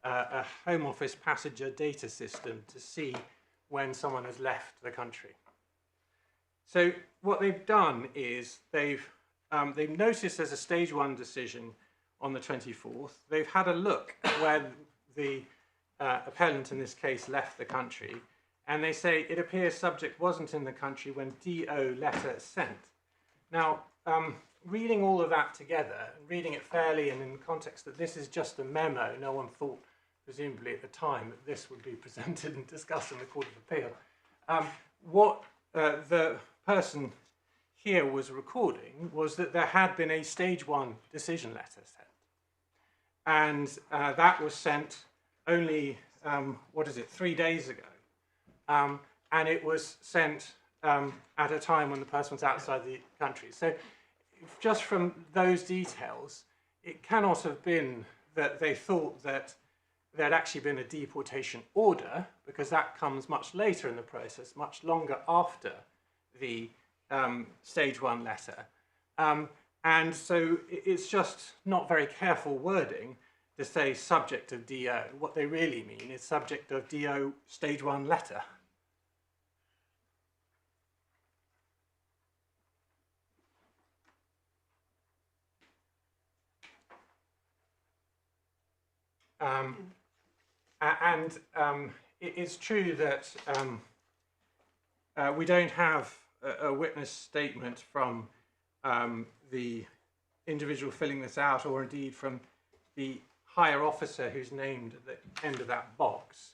a Home Office passenger data system to see when someone has left the country. So what they've done is they've noticed there's a stage 1 decision on the 24th. They've had a look at where the appellant in this case left the country, and they say it appears subject wasn't in the country when DO letter sent. Now, reading all of that together, reading it fairly and in the context that this is just a memo, no one thought, presumably at the time, that this would be presented and discussed in the Court of Appeal. What the person here was recording was that there had been a stage 1 decision letter sent. And that was sent only, 3 days ago. And it was sent at a time when the person was outside the country. So just from those details, it cannot have been that they thought that there'd actually been a deportation order, because that comes much later in the process, much longer after the stage 1 letter. And so it's just not very careful wording to say subject of DO. What they really mean is subject of DO stage 1 letter. It is true that we don't have a witness statement from the individual filling this out, or indeed from the higher officer who's named at the end of that box.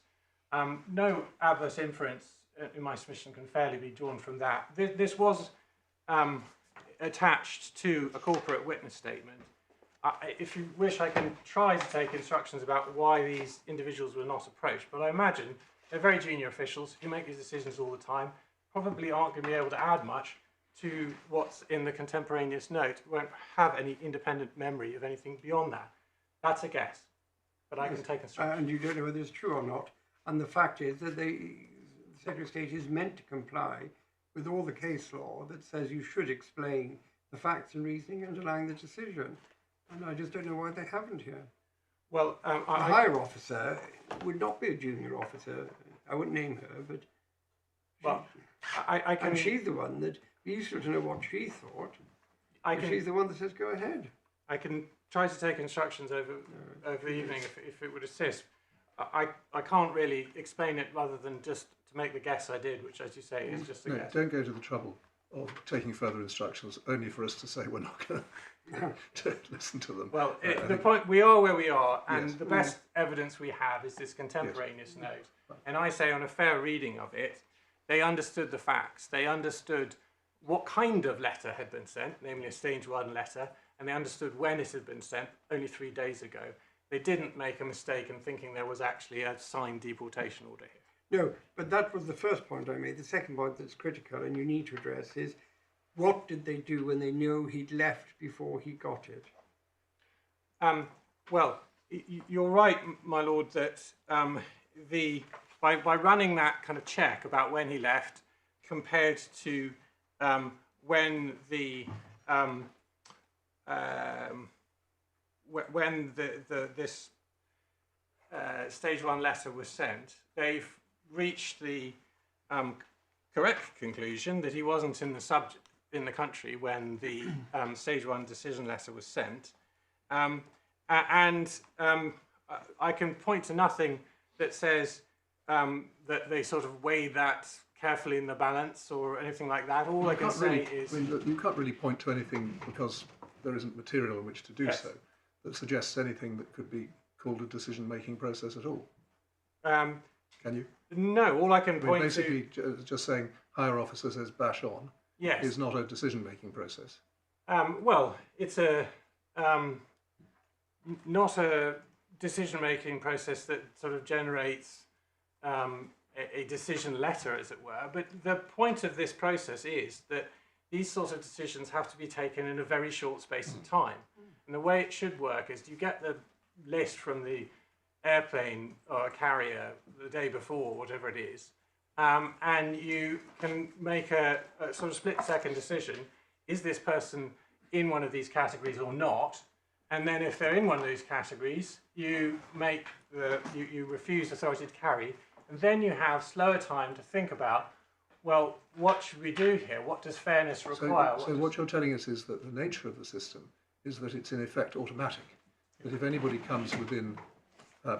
No adverse inference in my submission can fairly be drawn from that. This was attached to a corporate witness statement. If you wish, I can try to take instructions about why these individuals were not approached, but I imagine they're very junior officials who make these decisions all the time, probably aren't going to be able to add much to what's in the contemporaneous note, won't have any independent memory of anything beyond that. That's a guess, but I can take instructions. And you don't know whether it's true or not. And the fact is that the Secretary of State is meant to comply with all the case law that says you should explain the facts and reasoning underlying the decision. And I just don't know why they haven't here. Well, the higher officer would not be a junior officer. I wouldn't name her, but I can. And she's the one that be useful to know what she thought. She's the one that says go ahead. I can try to take instructions over the evening if it would assist. I can't really explain it rather than just to make the guess I did, which, as you say, is just a guess. Don't go to the trouble of taking further instructions only for us to say we're not going to listen to them. Well, the point, we are where we are, and yes, the best evidence we have is this contemporaneous note. And I say, on a fair reading of it, they understood the facts. They understood what kind of letter had been sent, namely a stage 1 letter, and they understood when it had been sent only 3 days ago, they didn't make a mistake in thinking there was actually a signed deportation order here. No, but that was the first point I made. The second point that's critical and you need to address is, what did they do when they knew he'd left before he got it? Well, you're right, my lord, that by running that kind of check about when he left compared to when this stage 1 letter was sent, they've reached the correct conclusion that he wasn't in the country when the stage 1 decision letter was sent. I can point to nothing that says that they sort of weigh that carefully in the balance or anything like that. All I can say is... I mean, look, you can't really point to anything, because there isn't material in which to do so, that suggests anything that could be called a decision-making process at all. Can you? No, all I can point basically, just saying higher officer says bash on is not a decision-making process. Well, it's not a decision-making process that sort of generates a decision letter, as it were. But the point of this process is that these sorts of decisions have to be taken in a very short space of time. And the way it should work is you get the list from the airplane or carrier the day before, whatever it is, and you can make a sort of split-second decision. Is this person in one of these categories or not? And then if they're in one of those categories, you refuse authority to carry, and then you have slower time to think about, well, what should we do here? What does fairness require? So what you're telling us is that the nature of the system is that it's in effect automatic. That if anybody comes within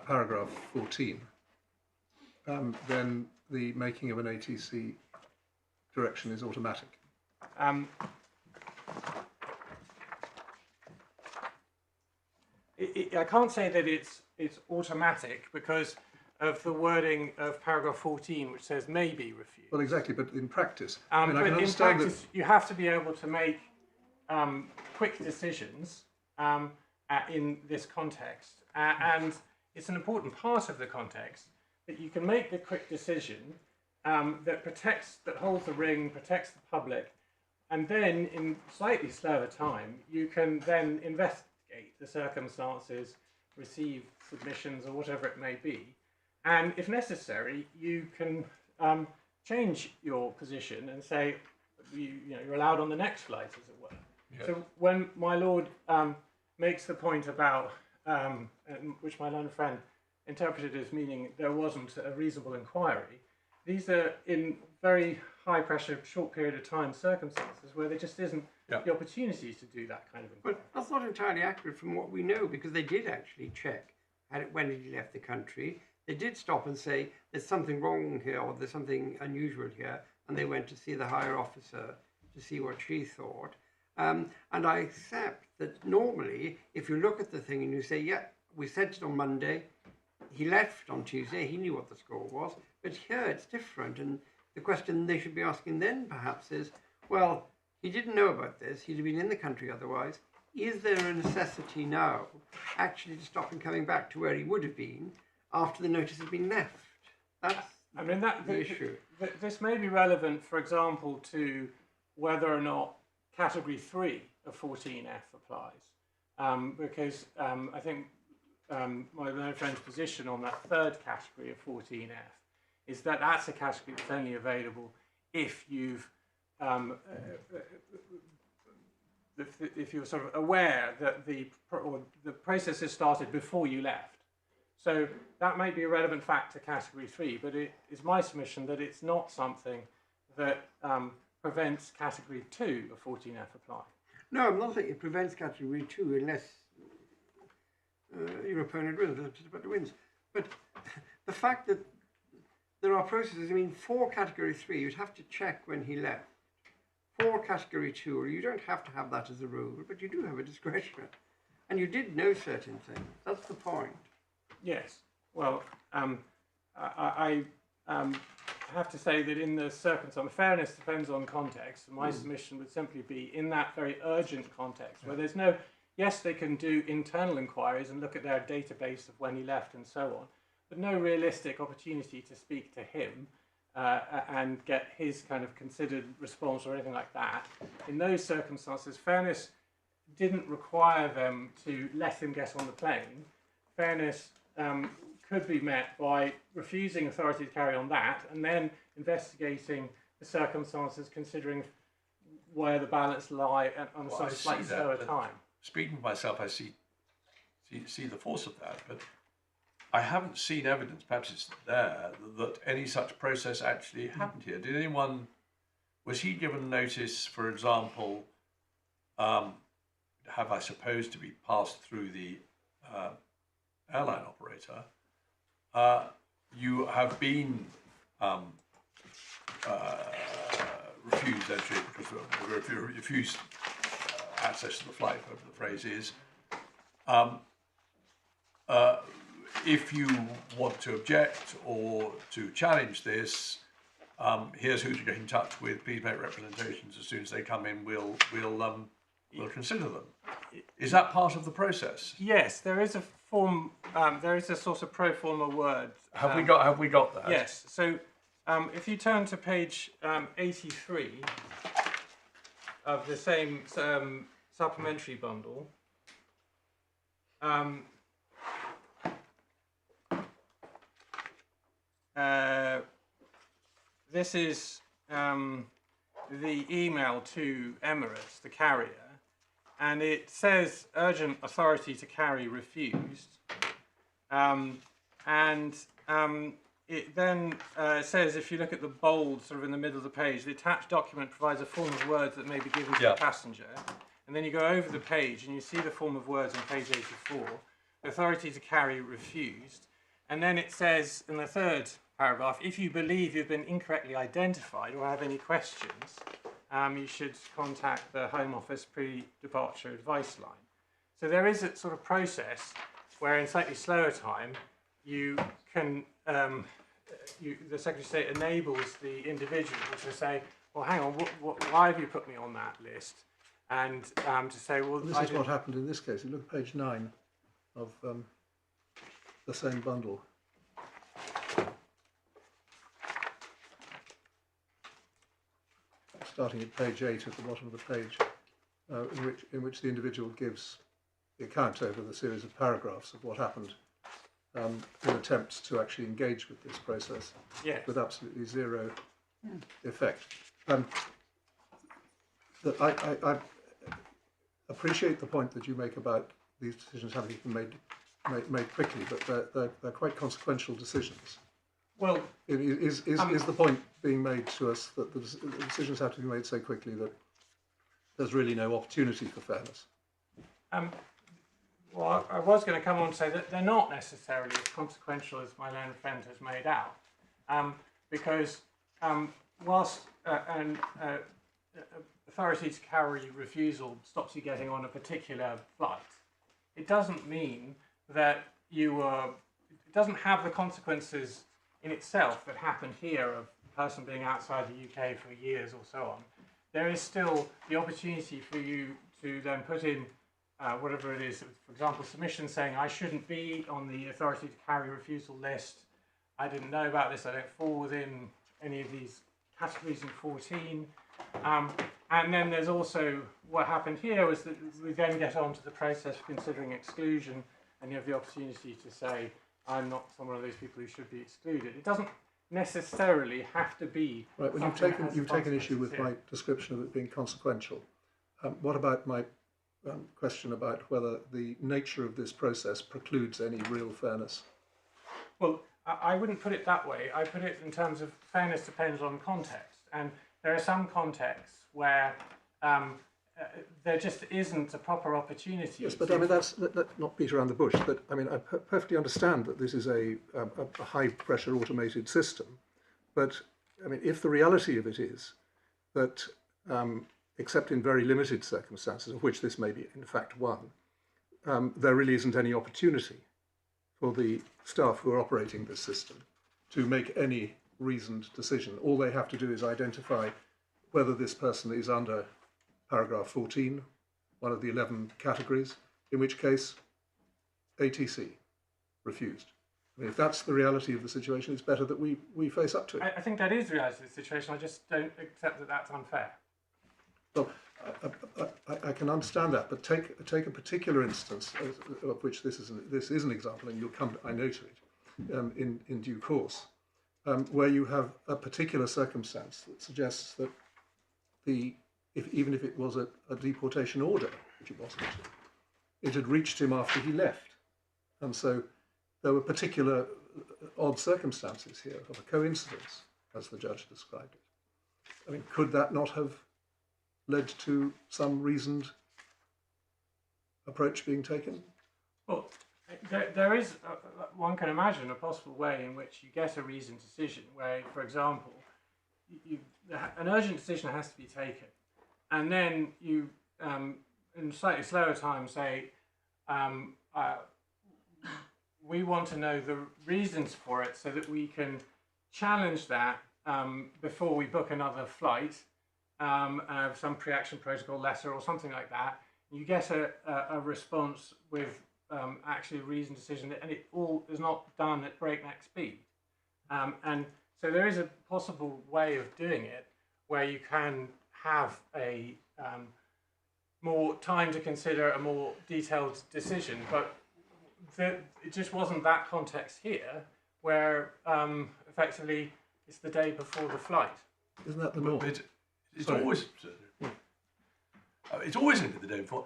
paragraph 14, then the making of an ATC direction is automatic. I can't say that it's automatic because of the wording of paragraph 14, which says may be refused. Well, exactly, but in practice, but in practice, you have to be able to make quick decisions in this context, and it's an important part of the context that you can make the quick decision that holds the ring, protects the public, and then in slightly slower time, you can then investigate the circumstances, receive submissions or whatever it may be, and if necessary, you can change your position and say you're allowed on the next flight, as it were. Yeah. So when my lord makes the point about which my learned friend interpreted as meaning there wasn't a reasonable inquiry, these are in very high pressure, short period of time circumstances where there just isn't the opportunities to do that kind of inquiry. But that's not entirely accurate from what we know, because they did actually check when he left the country. They did stop and say there's something wrong here or there's something unusual here, and they went to see the higher officer to see what she thought. And I accept that normally if you look at the thing and you say, yeah, we sent it on Monday, he left on Tuesday, he knew what the score was, but here it's different. And the question they should be asking then perhaps is, well, he didn't know about this, he'd have been in the country otherwise. Is there a necessity now actually to stop him coming back to where he would have been after the notice has been left? That's the issue. This may be relevant, for example, to whether or not Category 3 of 14F applies, because I think my learned friend's position on that third category of 14F is that that's a category that's only available if you've if you're sort of aware that the process has started before you left. So that might be a relevant fact to Category 3, but it is my submission that it's not something that prevents Category 2 of 14F applying. No, I'm not saying it prevents Category 2 unless your opponent wins. But the fact that there are processes, I mean, for Category 3, you'd have to check when he left. For Category 2, you don't have to have that as a rule, but you do have a discretion. And you did know certain things. That's the point. Yes. Well, I have to say that in the circumstance, fairness depends on context. My submission would simply be in that very urgent context where there's no, yes, they can do internal inquiries and look at their database of when he left and so on, but no realistic opportunity to speak to him and get his kind of considered response or anything like that. In those circumstances, fairness didn't require them to let him get on the plane. Fairness could be met by refusing authority to carry on that and then investigating the circumstances, considering where the balance lie on a slightly slower time. Speaking for myself, I see the force of that, but I haven't seen evidence, perhaps it's there, that any such process actually happened here. Did anyone, was he given notice, for example, have I suppose to be passed through the airline operator? You have been refused entry because refused access to the flight, whatever the phrase is. If you want to object or to challenge this, here's who to get in touch with. Please make representations as soon as they come in. We'll consider them. Is that part of the process? Yes, there is a form. There is a sort of pro forma word. Have we got that? Yes. So if you turn to page 83 of the same supplementary bundle. This is the email to Emirates, the carrier, and it says urgent authority to carry refused, it then says, if you look at the bold sort of in the middle of the page, the attached document provides a form of words that may be given to the passenger, and then you go over the page and you see the form of words on page 84, authority to carry refused, and then it says in the third paragraph, if you believe you've been incorrectly identified or have any questions, you should contact the Home Office pre-departure advice line. So there is a sort of process where in slightly slower time you can, the Secretary of State enables the individual to say, well, hang on, why have you put me on that list? And to say, well, this is what happened in this case. You look at page 9 of the same bundle. Starting at page 8 at the bottom of the page, in which the individual gives the account over the series of paragraphs of what happened in attempts to actually engage with this process with absolutely zero effect. I appreciate the point that you make about these decisions having to be made quickly, but they're quite consequential decisions. Well, is the point being made to us that the decisions have to be made so quickly that there's really no opportunity for fairness? Well, I was going to come on to say that they're not necessarily as consequential as my learned friend has made out, because whilst an authority to carry refusal stops you getting on a particular flight, it doesn't mean that it doesn't have the consequences in itself that happened here of a person being outside the UK for years or so on. There is still the opportunity for you to then put in whatever it is, for example, submission saying I shouldn't be on the authority to carry refusal list, I didn't know about this, I don't fall within any of these categories in 14. And then there's also what happened here was that we then get on to the process of considering exclusion, and you have the opportunity to say I'm not one of those people who should be excluded. It doesn't necessarily have to be. Right. Well, you've taken issue with my description of it being consequential. What about my question about whether the nature of this process precludes any real fairness? Well, I wouldn't put it that way. I put it in terms of fairness depends on context, and there are some contexts where there just isn't a proper opportunity. Yes, but I mean, let's not beat around the bush. But I mean, I perfectly understand that this is a high-pressure automated system. But I mean, if the reality of it is that, except in very limited circumstances, of which this may be in fact one, there really isn't any opportunity for the staff who are operating this system to make any reasoned decision. All they have to do is identify whether this person is under paragraph 14, one of the 11 categories, in which case ATC, refused. I mean, if that's the reality of the situation, it's better that we face up to it. I think that is the reality of the situation. I just don't accept that that's unfair. Well, I can understand that, but take a particular instance of which this is an example, and you'll come, I know, to it in due course, where you have a particular circumstance that suggests that even if it was a deportation order, which it wasn't, it had reached him after he left, and so there were particular odd circumstances here of a coincidence, as the judge described it. I mean, could that not have led to some reasoned approach being taken? Well, there is, one can imagine a possible way in which you get a reasoned decision where, for example, an urgent decision has to be taken, and then you, in slightly slower time, say, we want to know the reasons for it so that we can challenge that before we book another flight, some pre-action protocol letter or something like that. You get a response with actually a reasoned decision, and it all is not done at breakneck speed. And so there is a possible way of doing it where you can have a more time to consider a more detailed decision, but it just wasn't that context here, where effectively it's the day before the flight. Isn't that the norm? It's always going to be the day before.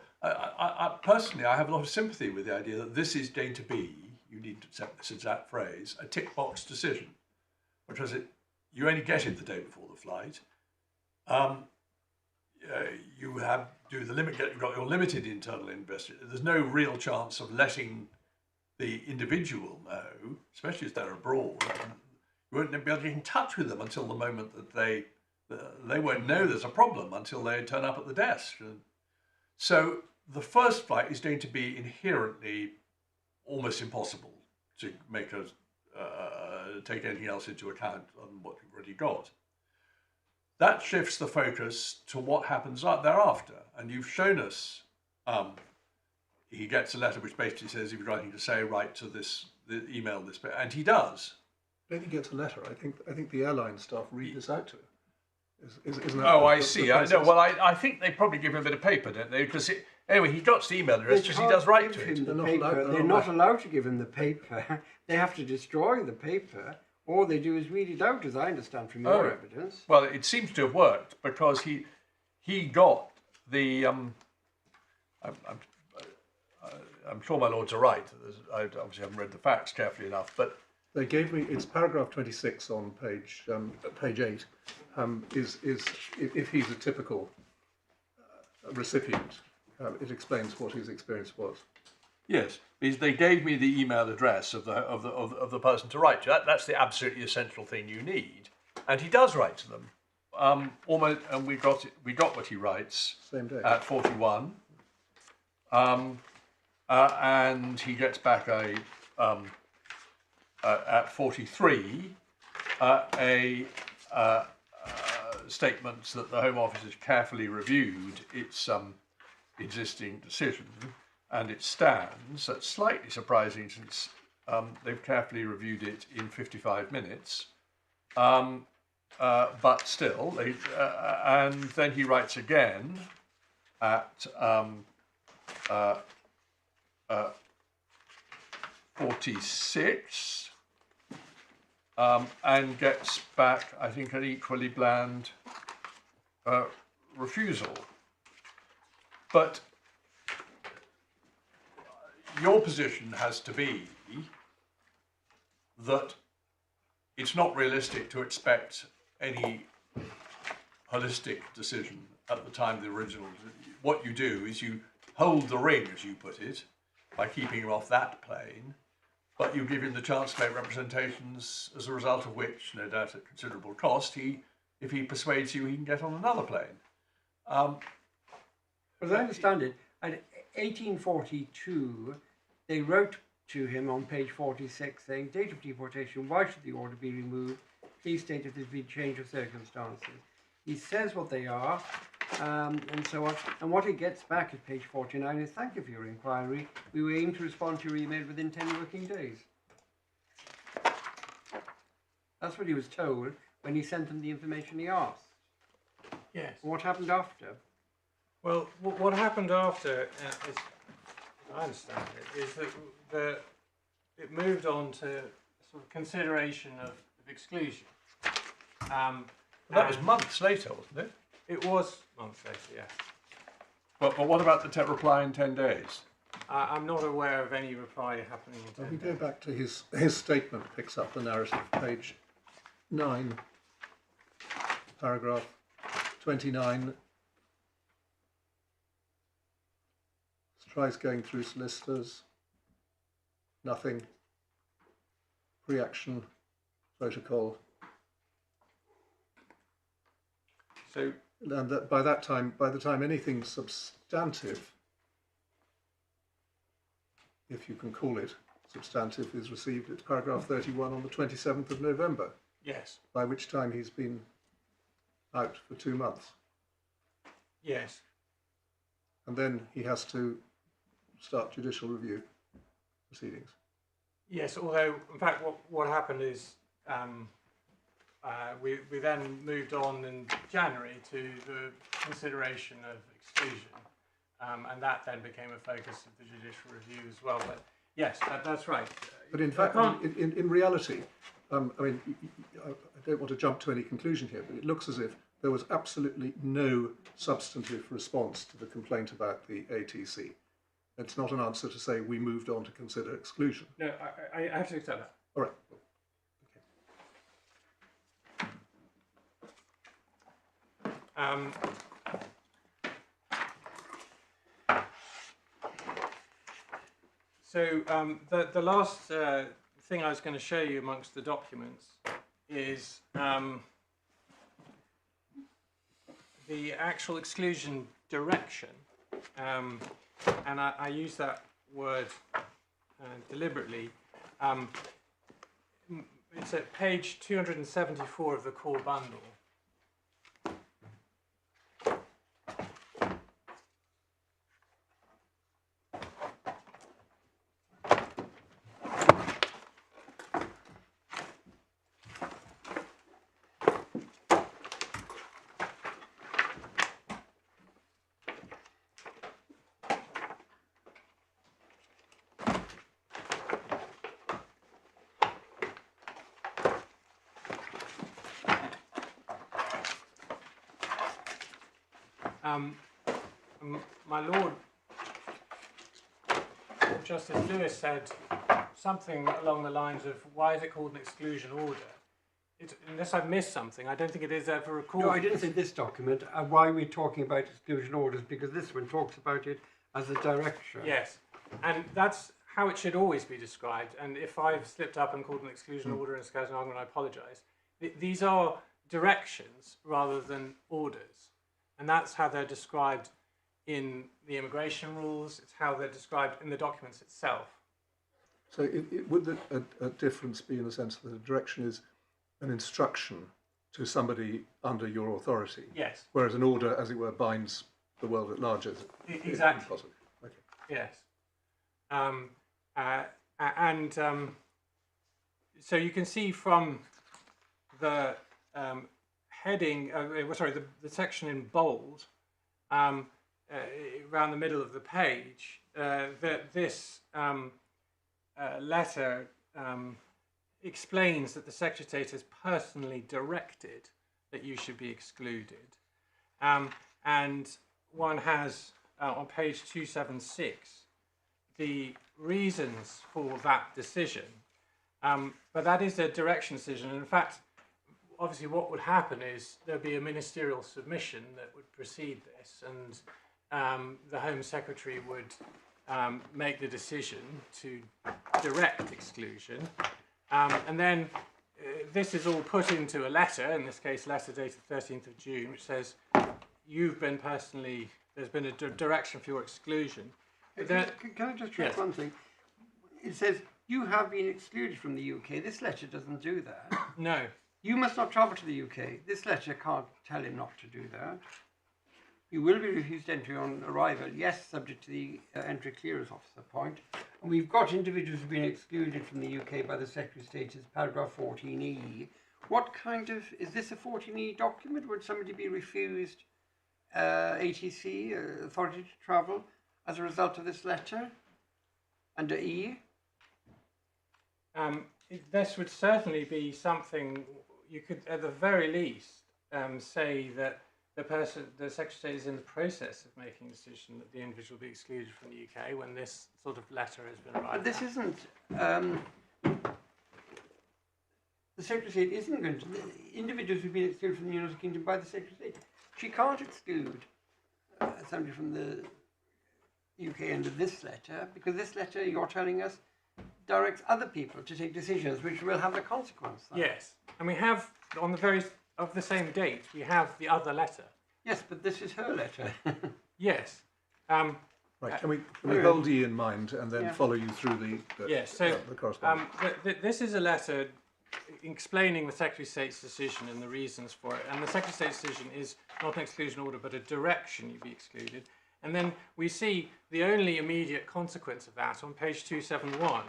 Personally, I have a lot of sympathy with the idea that this is going to be, you need to accept this exact phrase, a tick box decision, because you only get it the day before the flight. You you've got your limited internal investigation. There's no real chance of letting the individual know, especially if they're abroad. You won't be able to get in touch with them until the moment that they won't know there's a problem until they turn up at the desk. So the first flight is going to be inherently almost impossible to make take anything else into account on what you've already got. That shifts the focus to what happens thereafter. And you've shown us, he gets a letter which basically says, if you're writing to say, write to email this, and he does. I don't think he gets a letter. I think the airline staff read this out to him. Isn't that I see. I think they probably give him a bit of paper, don't they? Because anyway, he got the email address because he does write to it. They're not allowed to give him the paper. They have to destroy the paper. All they do is read it out, as I understand from your evidence. Well, it seems to have worked because he got the. I'm sure my lords are right. I obviously haven't read the facts carefully enough, but they gave me. It's paragraph 26 on page 8. Is if he's a typical recipient, it explains what his experience was. Yes, they gave me the email address of the person to write to. That's the absolutely essential thing you need, and he does write to them. Almost, and we got what he writes. Same day. At 41, and he gets back at 43 a statement that the Home Office has carefully reviewed its existing decision. And it stands. That's slightly surprising since they've carefully reviewed it in 55 minutes. But still, and then he writes again at 46 and gets back, I think, an equally bland refusal. But your position has to be that it's not realistic to expect any holistic decision at the time of the original. What you do is you hold the ring, as you put it, by keeping him off that plane, but you give him the chance to make representations, as a result of which, no doubt at considerable cost, if he persuades you, he can get on another plane. As I understand it, in 1842, they wrote to him on page 46 saying, date of deportation, why should the order be removed? please state if there's been change of circumstances. He says what they are, and so on. And what he gets back at page 49 is, thank you for your inquiry. We will aim to respond to your email within 10 working days. That's what he was told when he sent them the information he asked. Yes. What happened after? Well, what happened after, is, I understand it, is that it moved on to sort of consideration of exclusion. That was months later, wasn't it? It was months later, yes. But what about the reply in 10 days? I'm not aware of any reply happening in 10 If we days. go back to his statement, picks up the narrative, page 9, paragraph 29. Tries going through solicitors, nothing. Pre-action protocol. So, And that by the time anything substantive, if you can call it substantive, is received, it's paragraph 31 on the 27th of November. yes, By which time he's been out for 2 months. yes. And then he has to start judicial review proceedings. Yes, although, in fact, what happened is we then moved on in January to the consideration of exclusion, and that then became a focus of the judicial review as well. But yes, that's right. But in fact, in reality, I mean, I don't want to jump to any conclusion here, but it looks as if there was absolutely no substantive response to the complaint about the ATC. It's not an answer to say we moved on to consider exclusion. No, I have to accept that. All right. So the last thing I was going to show you amongst the documents is the actual exclusion direction, and I use that word deliberately. It's at page 274 of the core bundle. My Lord, Justice Lewis said something along the lines of, why is it called an exclusion order? Unless I've missed something, I don't think it is ever recorded. No, I didn't say this document. Why we're talking about exclusion orders, because this one talks about it as a direction. Yes, and that's how it should always be described. And if I've slipped up and called an exclusion order in an argument, I apologise. These are directions rather than orders. And that's how they're described in the immigration rules. It's how they're described in the documents itself. So would a difference be in the sense that a direction is an instruction to somebody under your authority? Yes. Whereas an order, as it were, binds the world at large. Exactly. Possible. Okay. Yes. So you can see from the heading, the section in bold, around the middle of the page, that this letter explains that the Secretary has personally directed that you should be excluded. And one has, on page 276, the reasons for that decision. But that is a direction decision. And in fact, obviously what would happen is there'd be a ministerial submission that would precede this, and the Home Secretary would make the decision to direct exclusion. And then this is all put into a letter, in this case letter dated 13th of June, which says you've been personally, there's been a direction for your exclusion. Can I just check one thing? It says you have been excluded from the UK. This letter doesn't do that. No. You must not travel to the UK. This letter can't tell him not to do that. You will be refused entry on arrival, yes, subject to the entry clearance officer point. And we've got individuals who've been excluded from the UK by the Secretary of State as paragraph 14E. What kind of, is this a 14E document? Would somebody be refused ATC, authority to travel, as a result of this letter? Under E? This would certainly be something you could, at the very least, say that the Secretary of State is in the process of making a decision that the individual be excluded from the UK when this sort of letter has been arrived But this isn't, the Secretary of State isn't going to, individuals who've been excluded from the United Kingdom by the Secretary of State, she can't exclude somebody from the UK under this letter, because this letter, you're telling us, directs other people to take decisions which will have a consequence. Yes, and we have, on the very, of the same date, we have the other letter. Yes, but this is her letter. Yes. Right, can we hold E in mind and then follow you through the correspondence? This is a letter explaining the Secretary of State's decision and the reasons for it. And the Secretary of State's decision is not an exclusion order, but a direction you be excluded. And then we see the only immediate consequence of that on page 271.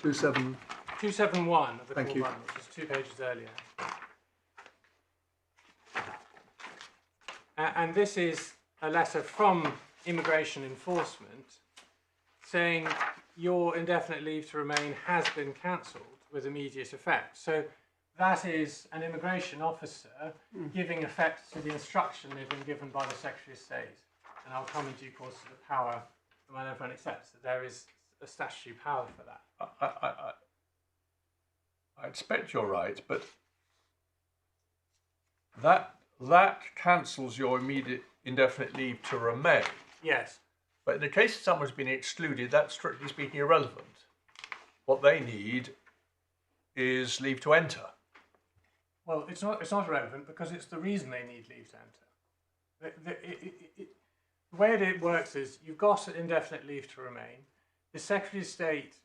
271 of the Thank core you. one, which is 2 pages earlier. And this is a letter from Immigration Enforcement saying your indefinite leave to remain has been cancelled with immediate effect. So that is an immigration officer giving effect to the instruction they've been given by the Secretary of State. And I'll come in due course to the power when everyone accepts that there is a statutory power for that. I expect you're right, but that cancels your immediate indefinite leave to remain. Yes. But in the case someone's been excluded, that's strictly speaking irrelevant. What they need is leave to enter. Well, it's not relevant because it's the reason they need leave to enter. The way it works is you've got indefinite leave to remain. The Secretary of State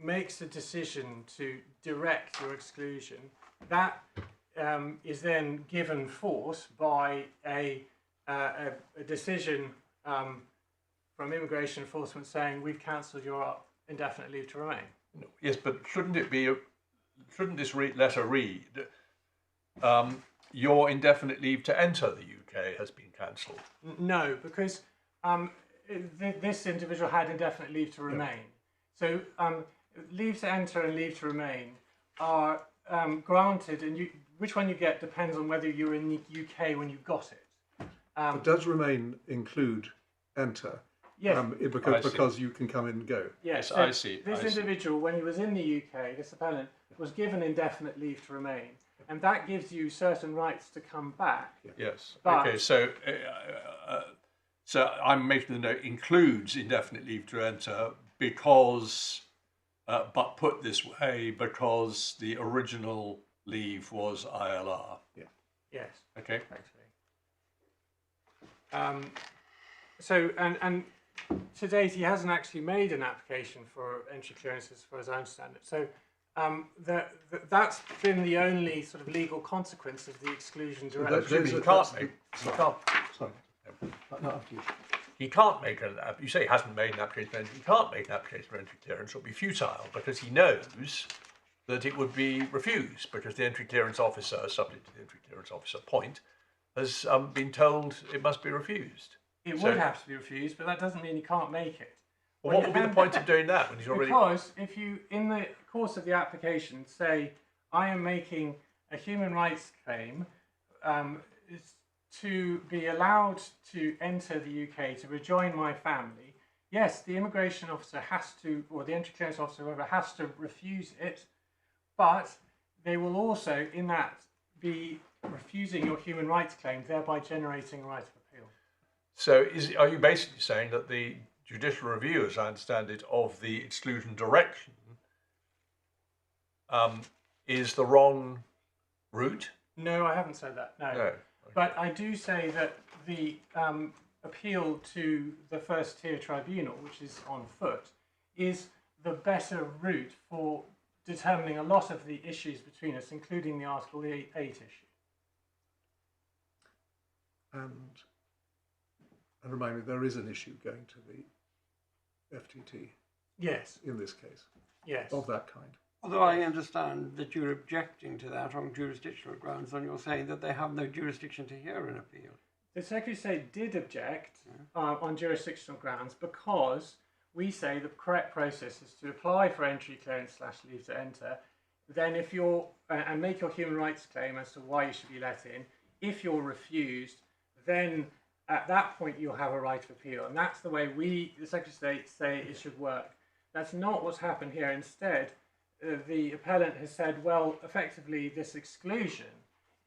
makes a decision to direct your exclusion. That is then given force by a decision from Immigration Enforcement saying we've cancelled your indefinite leave to remain. No, yes, but shouldn't this letter read, your indefinite leave to enter the UK has been cancelled? No, because this individual had indefinite leave to remain. So leave to enter and leave to remain are granted, and which one you get depends on whether you're in the UK when you got it. But does remain include enter? Yes. Because you can come in and go. Yes, so I see. This individual, when he was in the UK, this appellant, was given indefinite leave to remain. And that gives you certain rights to come back. Yes. But, okay, so I'm making the note includes indefinite leave to enter because, but put this way, because the original leave was ILR. Yeah. Yes. Okay. So, and to date, he hasn't actually made an application for entry clearance as far as I understand it. So that's been the only sort of legal consequence of the exclusion direction. He can't make. Sorry. No, after you. He can't make an. You say he hasn't made an application for entry. He can't make an application for entry clearance. It will be futile because he knows that it would be refused because the entry clearance officer, subject to the entry clearance officer point, has been told it must be refused. It would have to be refused, but that doesn't mean he can't make it. Well, what would be the point of doing that when he's already? Because if you, in the course of the application, say, I am making a human rights claim to be allowed to enter the UK to rejoin my family, yes, the immigration officer has to, or the entry clearance officer, whoever, has to refuse it, but they will also, in that, be refusing your human rights claim, thereby generating a right of appeal. So are you basically saying that the judicial review, as I understand it, of the exclusion direction is the wrong route? No, I haven't said that, no. Okay. But I do say that the appeal to the first tier tribunal, which is on foot, is the better route for determining a lot of the issues between us, including the Article 8 issue. And remind me, there is an issue going to the FTT. Yes. In this case. Yes. Of that kind. Although I understand that you're objecting to that on jurisdictional grounds, and you're saying that they have no jurisdiction to hear an appeal. The Secretary of State did object on jurisdictional grounds because we say the correct process is to apply for entry, clearance / leave to enter. Then if you're, and make your human rights claim as to why you should be let in. If you're refused, then at that point you'll have a right of appeal. And that's the way we, the Secretary of State, say it should work. That's not what's happened here. Instead, the appellant has said, well, effectively this exclusion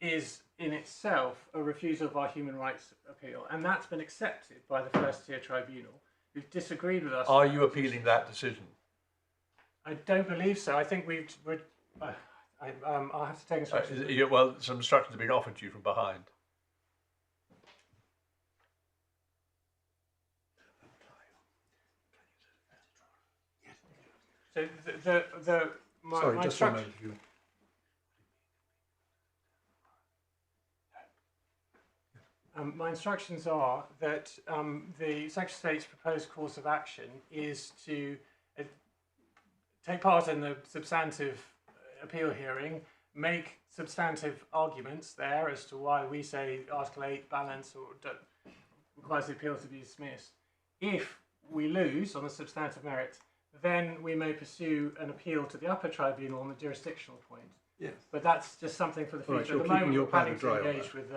is in itself a refusal of our human rights appeal. And that's been accepted by the first tier tribunal, who've disagreed with us. Are you appealing that decision? I don't believe so. I think I'll have to take instructions. Well, some instructions have been offered to you from behind. So my instruction. My instructions are that the Secretary of State's proposed course of action is to take part in the substantive appeal hearing, make substantive arguments there as to why we say Article 8 balance or requires the appeal to be dismissed. If we lose on the substantive merits, then we may pursue an appeal to the upper tribunal on the jurisdictional point. Yes. But that's just something for the future. Right, At the moment, we're planning to engage with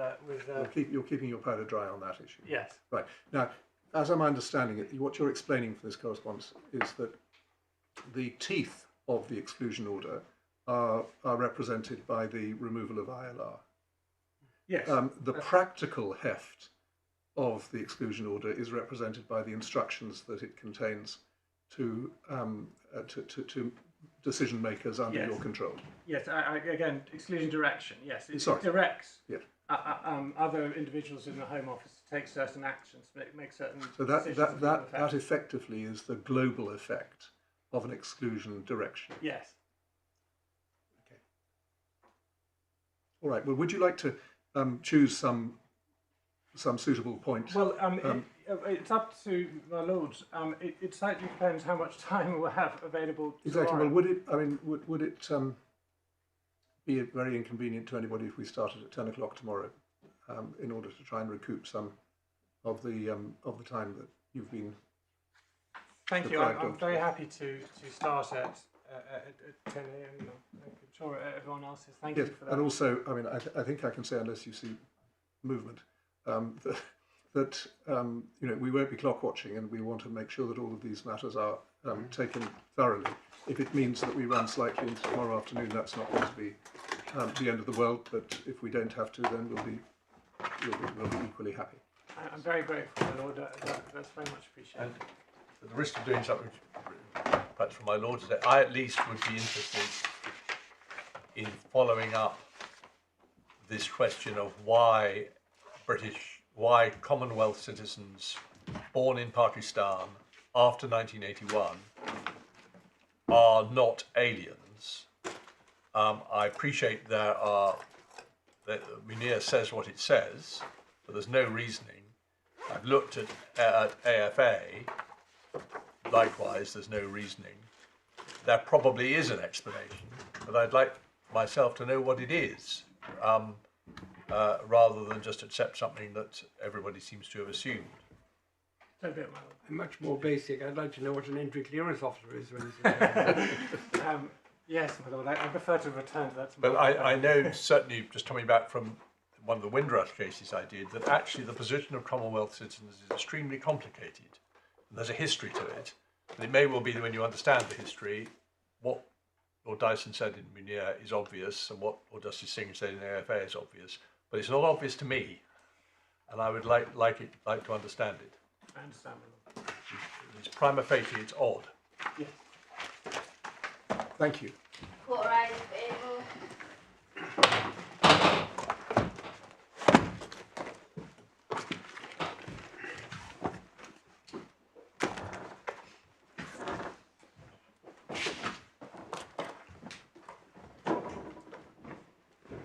you're keeping your powder dry on that issue. Yes. Right. Now, as I'm understanding it, what you're explaining for this correspondence is that the teeth of the exclusion order are represented by the removal of ILR. Yes. The practical heft of the exclusion order is represented by the instructions that it contains to decision makers under your control. Yes, again, exclusion direction. Yes, it directs other individuals in the Home Office to take certain actions, make certain. So that effectively is the global effect of an exclusion direction. Yes. Okay. All right. Well, would you like to choose some suitable point? Well, it's up to my lords. It slightly depends how much time we'll have available. Exactly. Tomorrow. Well, would it? I mean, would it be very inconvenient to anybody if we started at 10 o'clock tomorrow, in order to try and recoup some of the time that you've been? Thank you. I'm very happy to start at 10 a.m. I'm sure everyone else is. Thank you for that. And also, I mean, I think I can say, unless you see movement, that we won't be clock watching, and we want to make sure that all of these matters are taken thoroughly. If it means that we run slightly into tomorrow afternoon, that's not going to be the end of the world. But if we don't have to, then we'll be equally happy. I'm very grateful, my lord. That's very much appreciated. And at the risk of doing something, perhaps for my lord today, I at least would be interested in following up this question of why Commonwealth citizens born in Pakistan after 1981 are not aliens. I appreciate that Munir says what it says, but there's no reasoning. I've looked at AFA. Likewise, there's no reasoning. There probably is an explanation, but I'd like myself to know what it is, rather than just accept something that everybody seems to have assumed. Much more basic. I'd like to know what an entry clearance officer is. Yes, my lord. I prefer to return to that. But I know, certainly, just coming back from one of the Windrush cases I did, that actually the position of Commonwealth citizens is extremely complicated. And there's a history to it. And it may well be that when you understand the history, what Lord Dyson said in Munir is obvious, and what Lord Justice Singh said in AFA is obvious. But it's not obvious to me, and I would like to understand it. I understand, my lord. It's prima facie, it's odd. Yes. Thank you. Court arrived